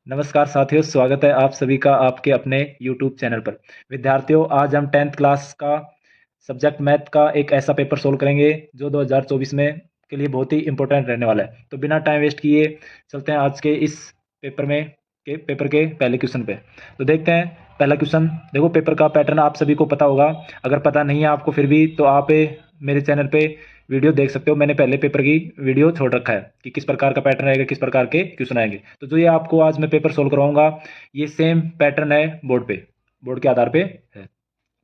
नमस्कार साथियों, स्वागत है आप सभी का आपके अपने YouTube चैनल पर। विद्यार्थियों, आज हम 10th क्लास का सब्जेक्ट मैथ का एक ऐसा पेपर सोल्व करेंगे जो 2024 में के लिए बहुत ही इंपॉर्टेंट रहने वाला है। तो बिना टाइम वेस्ट किए चलते हैं आज के इस पेपर के पहले क्वेश्चन पे। तो देखते हैं पहला क्वेश्चन। देखो, पेपर का पैटर्न आप सभी को पता होगा। अगर पता नहीं है आपको फिर भी तो आप मेरे चैनल पे वीडियो देख सकते हो। मैंने पहले पेपर की वीडियो छोड़ रखा है कि किस प्रकार का पैटर्न आएगा, किस प्रकार के क्वेश्चन आएंगे। तो जो ये आपको आज मैं पेपर सोल्व करवाऊंगा, ये सेम पैटर्न है बोर्ड के आधार पे है।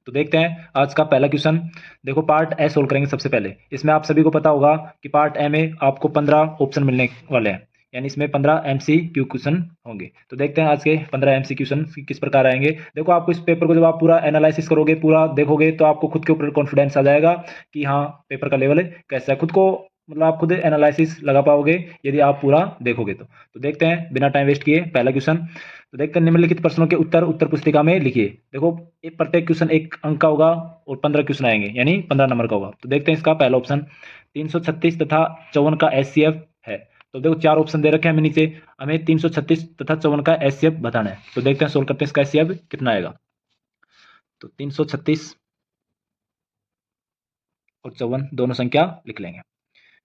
तो देखते हैं आज का पहला क्वेश्चन। देखो, पार्ट ए सोल्व करेंगे सबसे पहले। इसमें आप सभी को पता होगा कि पार्ट ए में आपको 15 ऑप्शन मिलने वाले हैं, यानी इसमें 15 MCQ क्वेश्चन होंगे। तो देखते हैं आज के 15 MCQ क्वेश्चन किस प्रकार आएंगे। देखो, आपको इस पेपर को जब आप पूरा एनालिसिस करोगे, पूरा देखोगे, तो आपको खुद के ऊपर कॉन्फिडेंस आ जाएगा कि हाँ, पेपर का लेवल कैसा है। खुद को मतलब आप खुद एनालिसिस लगा पाओगे यदि आप पूरा देखोगे तो देखते हैं बिना टाइम वेस्ट किए पहला क्वेश्चन। तो देखते हैं, निम्नलिखित प्रश्नों के उत्तर उत्तर पुस्तिका में लिखिए। देखो, प्रत्येक क्वेश्चन 1 अंक का होगा और 15 क्वेश्चन आएंगे, यानी 15 नंबर का होगा। तो देखते हैं इसका पहला ऑप्शन। 336 तथा 54 का HCF है। तो देखो, 4 ऑप्शन दे रखे हैं हमें नीचे। हमें 336 तथा 54 का HCF बताना है। तो देखते हैं, सोल्व करते हैं, इसका HCF कितना आएगा। तो 336 और 54 दोनों संख्या लिख लेंगे।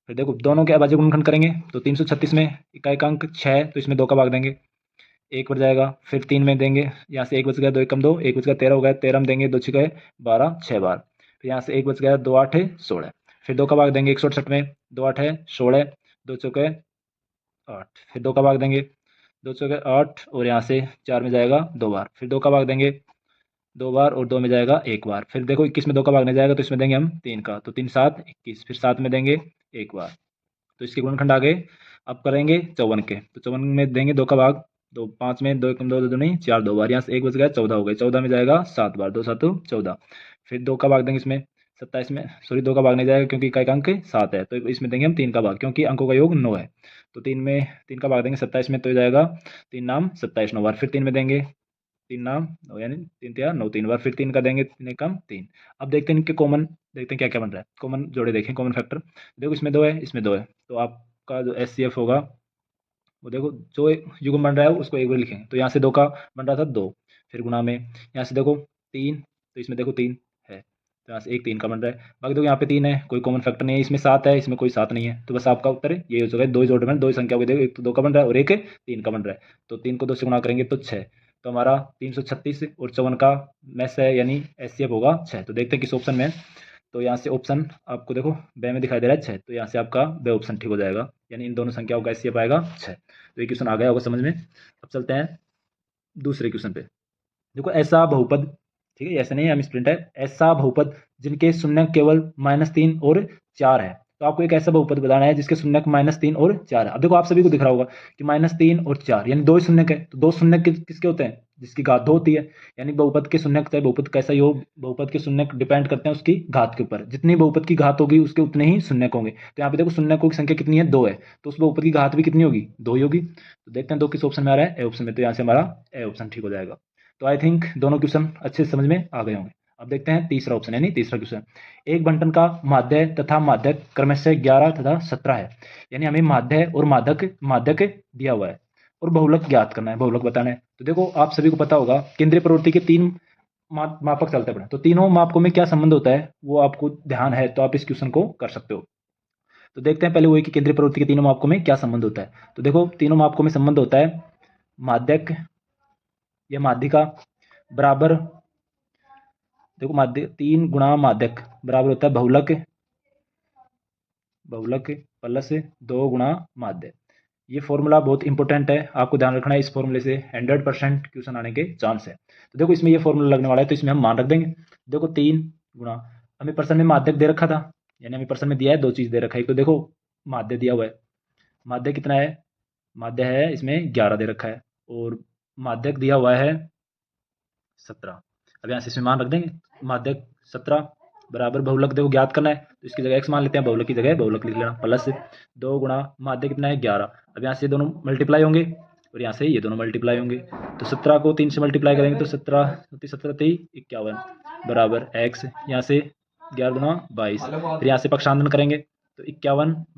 फिर देखो, दोनों के अभाज्य गुणनखंड करेंगे। तो 336 में इकाई अंक 6, तो इसमें 2 का भाग देंगे, 1 बच जाएगा। फिर 3 में देंगे, यहाँ से 1 बच गया, 2 एकम 2, 1 बच गया, 13 हो गया। 13 में देंगे, 2 छः 12, 6 बार। फिर यहाँ से 1 बच गया, 2 8 16। फिर 2 का भाग देंगे 168 में, 2 8 16, 2 चौके 8। फिर 2 का भाग देंगे, 2 चौके 8, और यहाँ से 4 में जाएगा 2 बार। फिर 2 का भाग देंगे 2 बार, और 2 में जाएगा 1 बार। फिर देखो, 21 में 2 का भाग नहीं जाएगा, तो इसमें देंगे हम 3 का, तो 3 7 21। फिर 7 में देंगे 1 बार। तो इसके गुणनखंड आ गए। अब करेंगे 54 के। तो 54 में देंगे 2 का भाग, दो 5 में 2 एकम 2, 2 दूनी 4, 2 बार। यहाँ से 1 बच गया, 14 हो गए। 14 में जाएगा 7 बार, 2 7 14। फिर 2 का भाग देंगे इसमें 27 में, सॉरी 2 का भाग नहीं जाएगा क्योंकि इकाई का अंक 7 है, तो इसमें देंगे हम 3 का भाग क्योंकि अंकों का योग 9 है। तो 3 का भाग देंगे 27 में, तो ये जाएगा 3 नाम 27 9 बार। फिर 3 में देंगे 3 नाम 9, यानी 3 3 9 3 बार। फिर 3 का देंगे 3 एकम 3। अब देखते हैं इनके कॉमन, देखते हैं क्या क्या बन रहा है। कॉमन जोड़े देखें, कॉमन फैक्टर। देखो, इसमें 2 है, इसमें 2 है, तो आपका जो HCF होगा वो देखो, जो युग्म बन रहा है उसको एक बार लिखेंगे। तो यहाँ से 2 का बन रहा था 2, फिर गुणा में यहाँ से देखो 3, तो इसमें देखो 3 है, तो यहाँ से एक 3 का बन रहा है। बाकी देखो, यहाँ पे 3 है, कोई कॉमन फैक्टर नहीं है। इसमें 7 है, इसमें कोई 7 नहीं है, तो बस आपका उत्तर ये हो चुका है। 2 जोड़ में 2 संख्या को देखो, एक तो 2 का बन रहा है और एक 3 का बन रहा है। तो 3 को 2 से गुणा करेंगे तो 6। तो हमारा 336 और 54 का मैस है, यानी HCF होगा 6। तो देखते हैं किस ऑप्शन में है। तो यहाँ से ऑप्शन आपको देखो ब में दिखाई दे रहा है 6, तो यहाँ से आपका ब ऑप्शन ठीक हो जाएगा, यानी इन दोनों संख्याओं का HCF आएगा 6। तो ये क्वेश्चन आ गया होगा समझ में। अब चलते हैं दूसरे क्वेश्चन पे। देखो, ऐसा बहुपद, ठीक है, ऐसा नहीं है, हम स्प्लिंट है। ऐसा बहुपद जिनके शून्य केवल -3 और 4 है। तो आपको एक ऐसा बहुपद बताना है जिसके शून्य -3 और 4 है। अब देखो, आप सभी को दिख रहा होगा कि -3 और 4 यानी 2 शून्य है। तो 2 शून्य किसके होते हैं, जिसकी घात 2 होती है। यानी बहुपद के शून्य, चाहे बहुपद कैसा ही हो, बहुपद के शून्य डिपेंड करते हैं उसकी घात के ऊपर। जितनी बहुपद की घात होगी उसके उतने ही शून्य होंगे। तो यहाँ पे देखो, शून्य की संख्या कितनी है, 2 है, तो उस बहुपद की घात भी कितनी होगी, 2 ही होगी। तो देखते हैं 2 किस ऑप्शन में आ रहा है, ए ऑप्शन में। तो यहाँ से हमारा ए ऑप्शन ठीक हो जाएगा। तो आई थिंक दोनों क्वेश्चन अच्छे से समझ में आ गए होंगे। अब देखते हैं तीसरा ऑप्शन, यानी तीसरा क्वेश्चन। एक बंटन का माध्य तथा माध्यक क्रमशः 11 तथा 17 है। यानी हमें माध्य और माध्यक दिया हुआ है और बहुलक ज्ञात करना है, बहुलक बताना है। तो देखो, आप सभी को पता होगा केंद्रीय प्रवृत्ति के 3 मापक चलते पड़े। तो तीनों मापकों में क्या संबंध होता है वो आपको ध्यान है, तो आप इस क्वेश्चन को कर सकते हो। तो देखते हैं पहले वही कि केंद्रीय प्रवृत्ति के तीनों मापकों में क्या संबंध होता है। तो देखो, तीनों मापकों में संबंध होता है माध्यक या माध्यिका बराबर, देखो माध्य 3 गुणा माध्यक बराबर होता है बहुलक, प्लस 2 गुणा माध्य। ये फॉर्मूला बहुत इंपॉर्टेंट है, आपको ध्यान रखना है। इस फॉर्मूले से 100% क्वेश्चन आने के चांस है। तो देखो, इसमें ये फॉर्मूला लगने वाला है, तो इसमें हम मान रख देंगे। देखो, 3 गुणा, हमें पर्सन में माध्यक दे रखा था, यानी हमें पर्सन में दिया है, 2 चीज दे रखा है। तो देखो, माध्य दिया हुआ है, माध्य कितना है, माध्य है इसमें 11 दे रखा है, और माध्यक दिया हुआ है 17। अब यहाँ से इसमें मान रख देंगे, माध्यक 17 बराबर बहुलक देखो ज्ञात करना है, तो इसकी जगह x मान लेते हैं, बहुलक की जगह बहुलक लिख लेना, प्लस 2 गुणा माध्य कितना है 11। अब यहाँ से दोनों मल्टीप्लाई होंगे और यहाँ से ये दोनों मल्टीप्लाई होंगे। तो 17 को 3 से मल्टीप्लाई करेंगे तो 17 51 बराबर x, यहाँ से 11 गुणा 22। फिर यहाँ से पक्षांतरण करेंगे तो 51 -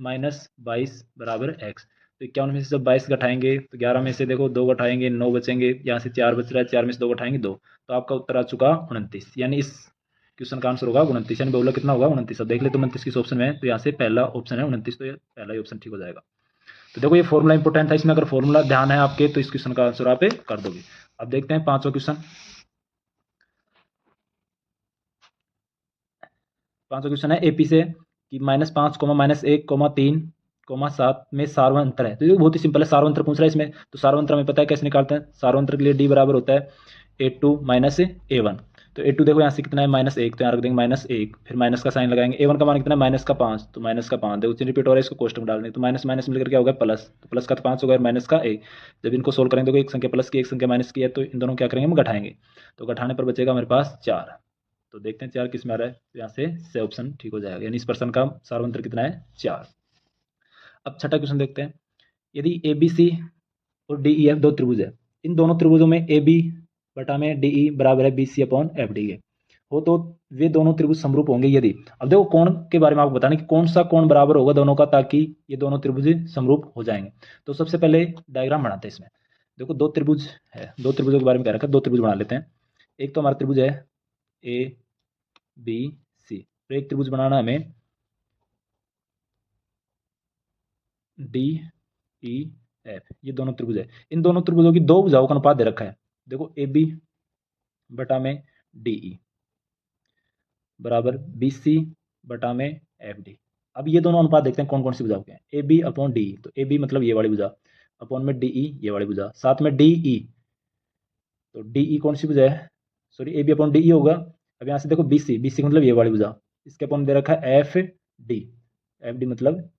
22 बराबर x। तो 51 में से जब 22 घटाएंगे तो 11 में से देखो 2 घटाएंगे 9 बचेंगे, यहाँ से 4 बच रहा है, 4 में से 2 घटाएंगे 2, तो आपका उत्तर आ चुका 29। यानी इस क्वेश्चन का आंसर होगा 29, यानी बहुलक कितना होगा 29। अब देख ले तो 29 किस ऑप्शन में है, तो यहाँ से पहला ऑप्शन है 29, तो ये पहला ही ऑप्शन ठीक हो जाएगा। तो देखो ये फॉर्मूला इंपॉर्टेंट था, इसमें अगर फॉर्मूला ध्यान है आपके तो इस क्वेश्चन का आंसर आप कर दोगे। अब देखते हैं पांचवा क्वेश्चन। पांचवा क्वेश्चन है एपी से कि -5, -1, -3, 7 में सार्वंत्र है। तो ये बहुत ही सिंपल है, सार्वंत्र पूछ रहा है इसमें, तो सार्वंत्र हमें पता है कैसे निकालते हैं। सार्वंत्र के लिए डी बराबर होता है A2 - A1। तो A2 देखो यहाँ से कितना है -1, तो यहाँ रख देंगे -1, फिर माइनस का साइन लगाएंगे। A1 का मान कितना है -5, तो -5 देखो रिपीट हो रहा है, इसको कोष्टक में डाल देंगे, तो माइनस माइनस मिलकर क्या होगा प्लस, तो प्लस का तो 5 होगा, माइनस का 1। जब इनको सोल्व करेंगे देखो एक संख्या प्लस की एक संख्या माइनस की है, तो इन दोनों क्या करेंगे हम घटाएंगे, तो घटाने पर बचेगा हमारे पास 4। तो देखते हैं 4 किस में आ रहा है, तो यहाँ से ऑप्शन ठीक हो जाएगा, यानी इस प्रश्न का सार्वंत्र कितना है 4। अब छठा क्वेश्चन देखते हैं। यदि ए बी सी और डी ई एफ दो त्रिभुज है, इन दोनों त्रिभुजों में ए बी बटा में डी ई बराबर है B C upon F D के हो, तो वे दोनों त्रिभुज समरूप होंगे यदि। अब देखो कोण के बारे में आपको बताना कि कौन सा कोण बराबर होगा दोनों का, ताकि ये दोनों त्रिभुज समरूप हो जाएंगे। तो सबसे पहले डायग्राम बनाते हैं इसमें। देखो दो त्रिभुज है, दो त्रिभुजों के बारे में कह रखा है, दो त्रिभुज बना लेते हैं। एक तो हमारा त्रिभुज है ए बी सी, तो एक त्रिभुज बनाना हमें डी ई एफ, ये दोनों त्रिभुज है। इन दोनों त्रिभुजों की दो भुजाओं का अनुपात दे रखा है। देखो ए बी बटा में डी ई बराबर बी सी बटा में एफ डी। अब ये दोनों अनुपात देखते हैं कौन कौन सी भुजाओं के हैं। ए बी अपॉन डी, तो ए बी मतलब ये वाली भुजा, अपॉन में डी ई ये वाली भुजा, साथ में डी ई, तो डी ई कौन सी भुजा है, sorry A B upon D E होगा। अब यहाँ से देखो बी सी, बी सी मतलब ये वाली भुजा, इसके अपॉन दे रखा है एफ डी, एफ डी मतलब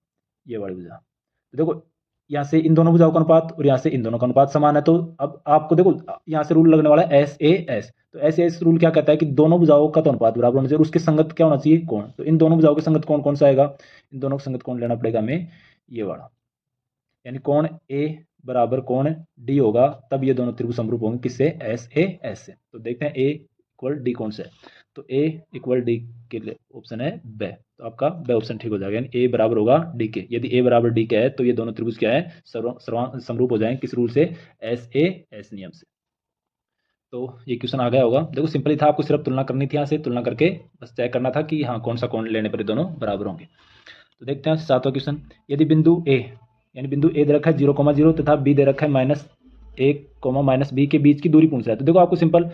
ये वाली भुजा। तो देखो यहाँ से इन दोनों भुजाओं का अनुपात और यहाँ से इन दोनों का अनुपात समान है, तो अब आपको देखो यहाँ से रूल लगने वाला है एस ए एस। तो एस एस रूल क्या कहता है कि दोनों भुजाओं का तो अनुपात बराबर होना चाहिए, उसके संगत क्या होना चाहिए कोण। तो इन दोनों भुजाओं के संगत कोण कौन सा आएगा, इन दोनों का संगत कोण लेना पड़ेगा हमें ये वाला, यानी कोण ए बराबर कोण डी होगा, तब ये दोनों त्रिभुज समरूप होंगे किससे, एस ए एस से। तो देखते हैं ए इक्वल डी कौन से है, तो ए इक्वल डी के लिए ऑप्शन है ब, तो आपका ब ऑप्शन ठीक हो जाएगा, यानी ए बराबर होगा डी के। यदि ए बराबर डी के है तो ये दोनों त्रिभुज क्या है, समरूप हो जाएंगे किस रूल से, एस ए एस नियम से। तो ये क्वेश्चन आ गया होगा। देखो सिंपल ही था, आपको सिर्फ तुलना करनी थी, यहाँ से तुलना करके बस चेक करना था कि हाँ कौन सा कोण लेने पर ये दोनों बराबर होंगे। तो देखते हैं सातवां क्वेश्चन। यदि बिंदु ए, यानी बिंदु ए दे रखा है 0,0 तथा बी दे रखा है -1, -b के बीच की दूरी पूछ रहा है। तो देखो आपको सिंपल,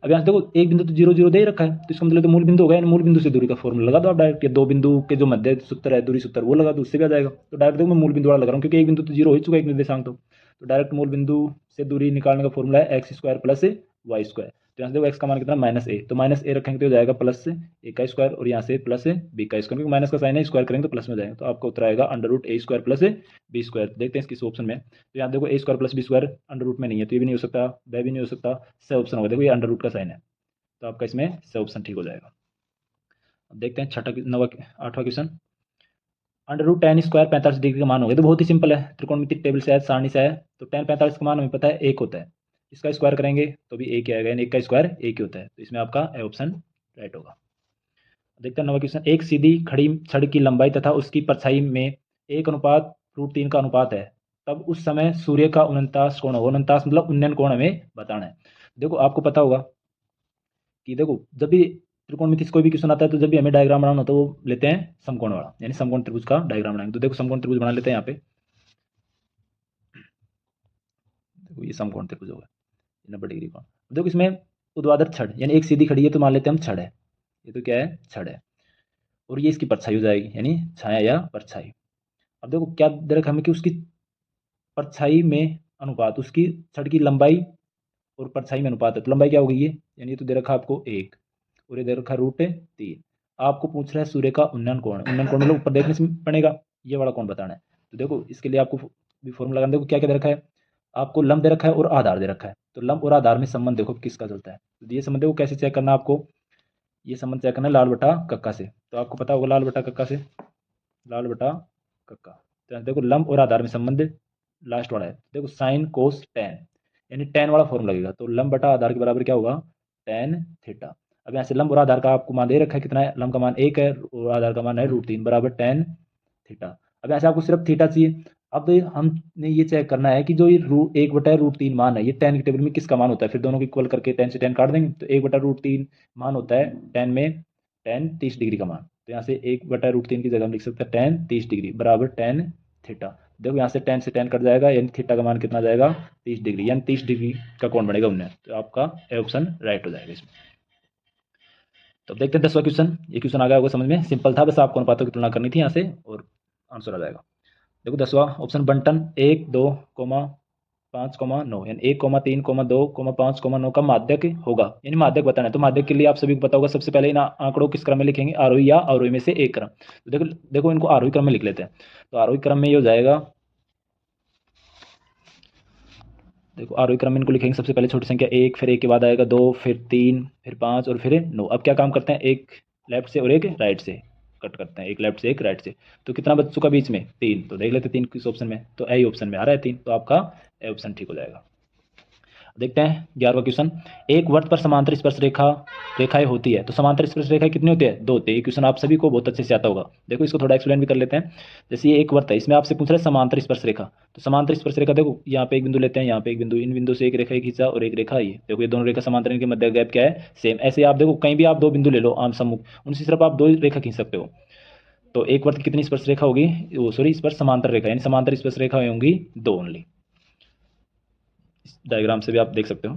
अब यहाँ से देखो एक बिंदु तो 0, 0 दे ही रखा है, तो इसका मतलब तो मूल बिंदु होगा, यानी मूल बिंदु से दूरी का फॉर्मूला लगा दो आप डायरेक्ट, या दो बिंदु के जो मध्य सूत्र है दूरी सूत्र वो लगा दो, उससे भी आ जाएगा। तो डायरेक्ट देखो मैं मूल बिंदु वाला लगा रहा हूँ, क्योंकि एक बिंदु तो 0 हो चुका है एक निर्देशांक, तो डायरेक्ट मूल बिंदु से दूरी निकालने का फॉर्मूला है x² + y²। तो यहाँ से देखो x का मान कितना -a, तो -a रखेंगे तो हो जाएगा +a का स्क्वायर, और यहाँ से +b का स्क्वायर, क्योंकि माइनस का साइन है, स्क्वायर करेंगे तो प्लस में जाएगा, तो आपका उत्तर आएगा √a² + b²। देखते हैं किस ऑप्शन में। तो यहाँ देखो a² + b² अंडर रूट में नहीं है, तो ये भी नहीं हो सकता, वह भी नहीं हो सकता, सही ऑप्शन होगा। देखो ये अंडर रूट का साइन है, तो आपका इसमें सही ऑप्शन ठीक हो जाएगा। अब देखते हैं आठवां क्वेश्चन। √tan² 45 डिग्री का मान हो गया। तो बहुत ही सिंपल है, त्रिकोणमिति टेबल से है, सारणी से है। तो tan 45 का मान हमें पता है 1 होता है, इसका स्क्वायर करेंगे तो भी 1 ही आएगा, यानी 1 का स्क्वायर 1 ही होता है, तो इसमें आपका ए ऑप्शन राइट होगा। देखते हैं नवा क्वेश्चन। एक सीधी खड़ी छड़ की लंबाई तथा उसकी परछाई में 1:√3 का अनुपात है, तब उस समय सूर्य का 49 कोण होगा। 49 मतलब उन्नयन कोण हमें बताना है। देखो आपको पता होगा कि देखो जब भी त्रिकोणमिति से कोई भी क्वेश्चन आता है, तो जब भी हमें डायग्राम बनाना होता है तो वो लेते हैं समकोण वाला, यानी समकोण त्रिभुज का डायग्राम बनाएंगे। तो देखो समकोण त्रिभुज बना लेते हैं यहाँ पे। देखो ये समकोण त्रिभुज होगा 90 डिग्री कोण। देखो इसमें ऊर्ध्वाधर छड़, यानी एक सीधी खड़ी है तो मान लेते हैं हम छड़ है, ये तो क्या है छड़ है, और ये इसकी परछाई हो जाएगी, यानी छाया या परछाई। अब देखो क्या दे रखा हमें कि उसकी परछाई में अनुपात, उसकी छड़ की लंबाई और परछाई में अनुपात है, तो लंबाई क्या होगी ये, यानी ये तो दे रखा आपको 1, और ये दे रखा √3। आपको पूछ रहा है सूर्य का उन्नयन कोण, उन्नयन कोण मतलब ऊपर देखने से पड़ेगा, ये वाला कोण बताना है। तो देखो इसके लिए आपको भी फॉर्मूला लगाना। देखो क्या क्या दे रखा है, आपको लंब दे रखा है और आधार दे रखा है। तो लंब और आधार में संबंध देखो किसका चलता है, तो ये संबंध देखो कैसे चेक करना है आपको, ये संबंध चेक करना है लाल बटा कक्का से। तो आपको पता होगा लाल बटा कक्का से, लाल बटा कक्का। तो देखो लंब और आधार में संबंध लास्ट वाला है, देखो साइन कोस टेन, यानी टेन वाला फॉर्मूला लगेगा। तो लंब बटा आधार के बराबर क्या होगा, टेन थीटा। अब यहाँ से लंब और आधार का आपको मान दे रखा है कितना है, लंब का मान 1 है और आधार का मान है √3 बराबर टेन थीटा। अब यहाँ से आपको सिर्फ थीटा चाहिए, अब हमने ये चेक करना है कि जो ये 1/√3 मान है, ये tan की टेबल में किसका मान होता है। फिर दोनों को इक्वल करके tan से tan काट देंगे, तो 1/√3 मान होता है tan में tan 30 डिग्री का मान। तो यहाँ से 1/√3 की जगह हम लिख सकते हैं tan 30 डिग्री बराबर tan थीटा। देखो यहाँ से tan से tan कट जाएगा, यानी थीटा का मान कितना जाएगा 30 डिग्री, यानी 30 डिग्री का कोण बनेगा उनमें। तो आपका ए ऑप्शन राइट हो जाएगा इसमें। तो अब देखते हैं 10वां क्वेश्चन। ये क्वेश्चन आ गया होगा समझ में, सिंपल था, बस आपको अनुपातों की तुलना करनी थी यहाँ से और आंसर आ जाएगा। देखो 10वां ऑप्शन, बंटन 1, 2, 5, 9 यानी 1, 3, 2, 5, 9 का माध्यक होगा, यानी माध्यक बताना है। तो माध्यक के लिए आप सभी को पता होगा, सबसे पहले इन आंकड़ों किस क्रम में लिखेंगे, आरोही या अवरोही में से एक क्रम। तो देखो देखो इनको आरोही क्रम में लिख लेते हैं। तो आरोही क्रम में ये हो जाएगा, देखो आरोही क्रम में इनको लिखेंगे, सबसे पहले छोटी संख्या 1, फिर 1 के बाद आएगा 2, फिर 3, फिर 5 और फिर 9। अब क्या काम करते हैं, एक लेफ्ट से और एक राइट से कट करते हैं, एक लेफ्ट से एक राइट से। तो कितना बच चुका बीच में 3, तो देख लेते हैं 3 किस ऑप्शन में, तो ए ऑप्शन में आ रहा है 3, तो आपका ए ऑप्शन ठीक हो जाएगा। देखते हैं 11वां क्वेश्चन, एक वृत्त पर समांतर स्पर्श रेखाएं होती है, तो समांतर स्पर्श रेखाएं कितनी होती है, 2 होती है। ये क्वेश्चन आप सभी को बहुत अच्छे से आता होगा। देखो इसको थोड़ा एक्सप्लेन भी कर लेते हैं। जैसे ये एक वृत्त है, इसमें आपसे पूछ रहा है समांतर स्पर्श रेखा। तो समांतर स्पर्श रेखा, देखो यहाँ पे एक बिंदु लेते हैं, यहाँ पे एक बिंदु, इन बिंदु से एक रेखा खींचा और एक रेखा, ये देखो ये दोनों रेखा समांतर, इनके मध्य गैप क्या है, सेम। ऐसे आप देखो कहीं भी आप 2 बिंदु ले लो आम सम्मुख, उनसे सिर्फ आप 2 रेखा खींच सकते हो। तो एक वृत्त की कितनी स्पर्श रेखा होगी, वो सॉरी स्पर्श समांतर रेखा, यानी समांतर स्पर्श रेखा होंगी 2 ओनली। डायग्राम से भी आप देख सकते हो।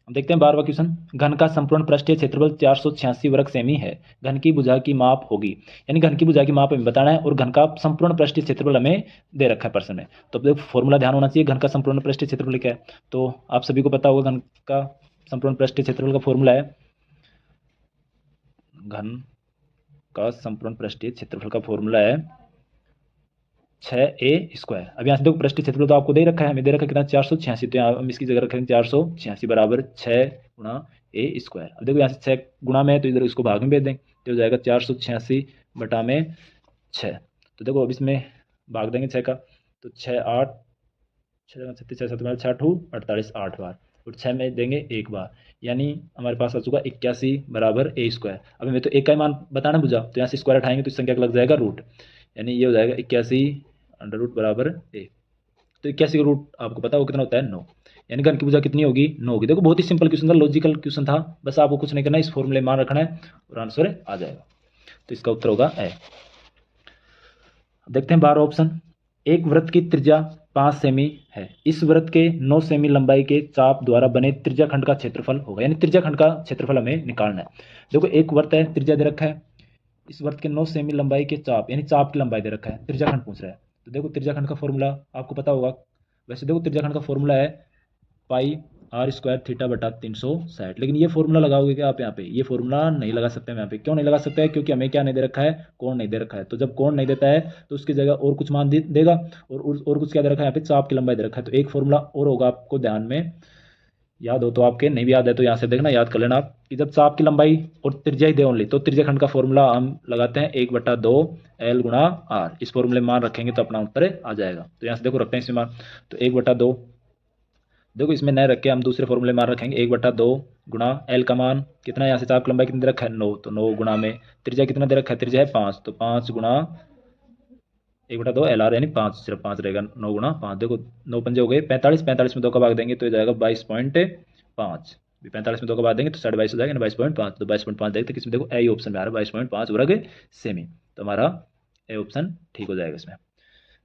देखते हैं 12वां क्वेश्चन, घन का संपूर्ण पृष्ठीय क्षेत्रफल 486 वर्ग सेमी है, घन की भुजा की माप होगी, यानी घन की भुजा की माप हमें बताना है और घन का संपूर्ण पृष्ठीय क्षेत्रफल हमें दे रखा है प्रश्न में। तो देखो फॉर्मूला ध्यान होना चाहिए, घन का संपूर्ण पृष्ठीय क्षेत्रफल क्या है। तो आप सभी को पता होगा घन का संपूर्ण पृष्ठीय क्षेत्रफल का फॉर्मूला है, घन का संपूर्ण पृष्ठीय क्षेत्रफल का फॉर्मूला है 6a²। अब यहाँ से देखो पृष्ठीय क्षेत्रफल तो आपको दे रखा है, हमें दे रखा है कितना 486, तो यहाँ हम इसकी जगह रखेंगे 486 बराबर 6 गुणा a²। अब देखो यहाँ से 6 गुणा में है, तो इधर इसको भाग में भेज देंगे, तो हो जाएगा 486 बटा में 6। तो देखो अब इसमें भाग देंगे 6 का, तो 6 8 6 36 6 7 6 48 8 बार, और 6 में देंगे 1 बार, यानी हमारे पास आ चुका 81 बराबर a²। अब हमें तो एक का ही मान बताना बुझा, तो यहाँ से स्क्वायर हटाएंगे तो इस संख्या का लग जाएगा रूट, यानी ये हो जाएगा 81 अंडर रूट बराबर ए। तो 81 का रूट आपको पता हो कितना होता है 9, यानी घन की भुजा कितनी होगी 9 होगी। देखो बहुत ही सिंपल क्वेश्चन था, लॉजिकल क्वेश्चन था, बस आपको कुछ नहीं करना, इस फॉर्मूले मान रखना है और आंसर आ जाएगा। तो इसका उत्तर होगा ए। देखते हैं 12 ऑप्शन, एक वृत्त की त्रिज्या 5 सेमी है, इस वृत्त के 9 सेमी लंबाई के चाप द्वारा बने त्रिज्याखंड का क्षेत्रफल होगा, यानी त्रिज्याखंड का क्षेत्रफल हमें निकालना है। देखो एक वृत्त है, त्रिज्या दे रखा है, इस वृत्त के 9 सेमी लंबाई के चाप, यानी चाप की लंबाई दे रखा है, त्रिज्याखंड पूछ रहा है। तो देखो त्रिज्याखंड का फॉर्मूला आपको पता होगा, वैसे देखो त्रिज्याखंड का फॉर्मूला है पाई r² थीटा बटा 360, लेकिन ये फॉर्मूला लगाओगे क्या आप यहाँ पे, ये फॉर्मूला नहीं लगा सकते हम यहाँ पे। क्यों नहीं लगा सकते हैं, क्योंकि हमें क्या नहीं दे रखा है, कोण नहीं दे रखा है। तो जब कोण नहीं देता है तो उसकी जगह और कुछ मान देगा, और कुछ क्या दे रखा है यहाँ पे, चाप की लंबाई दे रखा है। तो एक फॉर्मूला और होगा, आपको ध्यान में याद हो तो, आपके नहीं भी याद है तो यहाँ से देखना, याद कर लेना आप, कि जब चाप की लंबाई और त्रिज्या ही दे ओनली, तो त्रिज्याखंड का फॉर्मूला हम लगाते हैं 1/2 L गुणा R। इस फॉर्मूले में मान रखेंगे तो अपना उत्तर आ जाएगा। तो यहाँ से देखो रखते हैं इसमें मान, तो 1/2, देखो इसमें नए रख के हम दूसरे फॉर्मूले मान रखेंगे 1/2 गुणा L का मान कितना है, यहाँ से चाप की लंबाई कितनी दे रखा है 9, तो 9 गुणा में त्रिज्या कितना दे रखा है, त्रिज्या है 5, तो 5 गुणा 1/2 LR, यानी 5, सिर्फ 5 रहेगा, 9 गुणा 5, देखो 9 पंजे हो गए 45, 45 में 2 का भाग देंगे तो हो जाएगा 22.5, 45 में 2 का भाग देंगे तो 22.5 हो जाएगा, 22.5, तो 22.5 देखते किसमें, देखो ए ऑप्शन में आ रहा है 22.5 वर्ग सेमी, तो हमारा ए ऑप्शन ठीक हो जाएगा इसमें।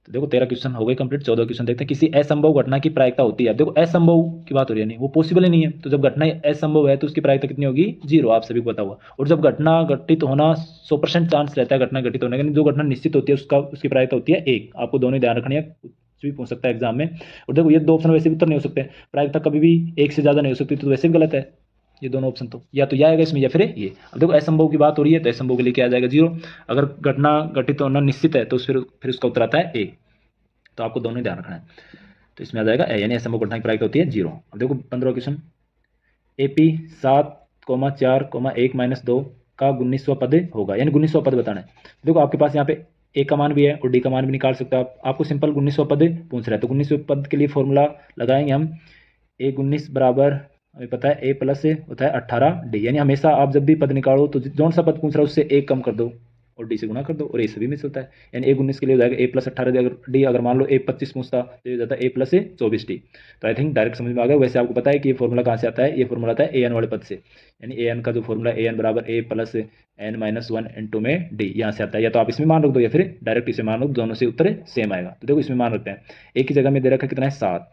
तो देखो 13 क्वेश्चन हो गए कंप्लीट। 14 क्वेश्चन देखते हैं, किसी असंभव घटना की प्रायिकता होती है। देखो असंभव की बात हो रही है, नहीं वो पॉसिबल ही नहीं है, तो जब घटना असंभव है तो उसकी प्रायिकता कितनी होगी 0, आप सभी को पता हुआ। और जब घटना घटित होना 100% चांस रहता है घटना घटित होने का, जो घटना निश्चित होती है उसकी प्रायिकता होती है 1। आपको दोनों ध्यान रखनी है, कुछ भी पूछ सकता है एग्जाम में। और देखो ये 2 ऑप्शन वैसे भी उत्तर नहीं हो सकते, प्रायिकता कभी भी 1 से ज़्यादा नहीं हो सकती, तो वैसे भी गलत है ये दोनों ऑप्शन, तो या तो यह आएगा इसमें या फिर ये। अब देखो असंभव की बात हो रही है तो असंभव के लिए क्या आ जाएगा 0। अगर घटना घटित होना निश्चित है तो फिर उसका उत्तर आता है ए। तो आपको दोनों ही ध्यान रखना है, तो इसमें आ जाएगा ए, यानी असंभव घटना की प्रायिकता होती है 0। अब देखो 15वां क्वेश्चन, AP 7,4,1-2 का 19वां पद होगा, यानी 19वां पद बताना है। देखो आपके पास यहाँ पे ए का मान भी है और डी का मान भी निकाल सकते हो आप, आपको सिंपल 19वां पद पूछ रहा है। तो 19वें पद के लिए फॉर्मूला लगाएंगे हम, A19 बराबर हमें पता है A प्लस होता है 18D, यानी हमेशा आप जब भी पद निकालो तो जौन सा पद पूछ रहा है उससे एक कम कर दो, और डी से गुना कर दो और ए से भी मिल सकता है, यानी A19 के लिए हो जाएगा A+18 डी। अगर मान लो A25 पूछता तो ये जाता है A+24D। तो आई थिंक डायरेक्ट समझ में आ गया। वैसे आपको पता है कि ये फॉर्मूला कहाँ से आता है, ये फॉर्मूला आता है AN वाले पद से, यानी AN का जो फॉर्मूला AN बराबर A+N-1 × में D, यहाँ से आता है। या तो आप इसमें मान रख दो या फिर डायरेक्ट इसे मान रख दो, दोनों से उत्तर सेम आएगा। तो देखो इसमें मान रखते हैं, एक ही जगह में दे रखा है कितना है 7,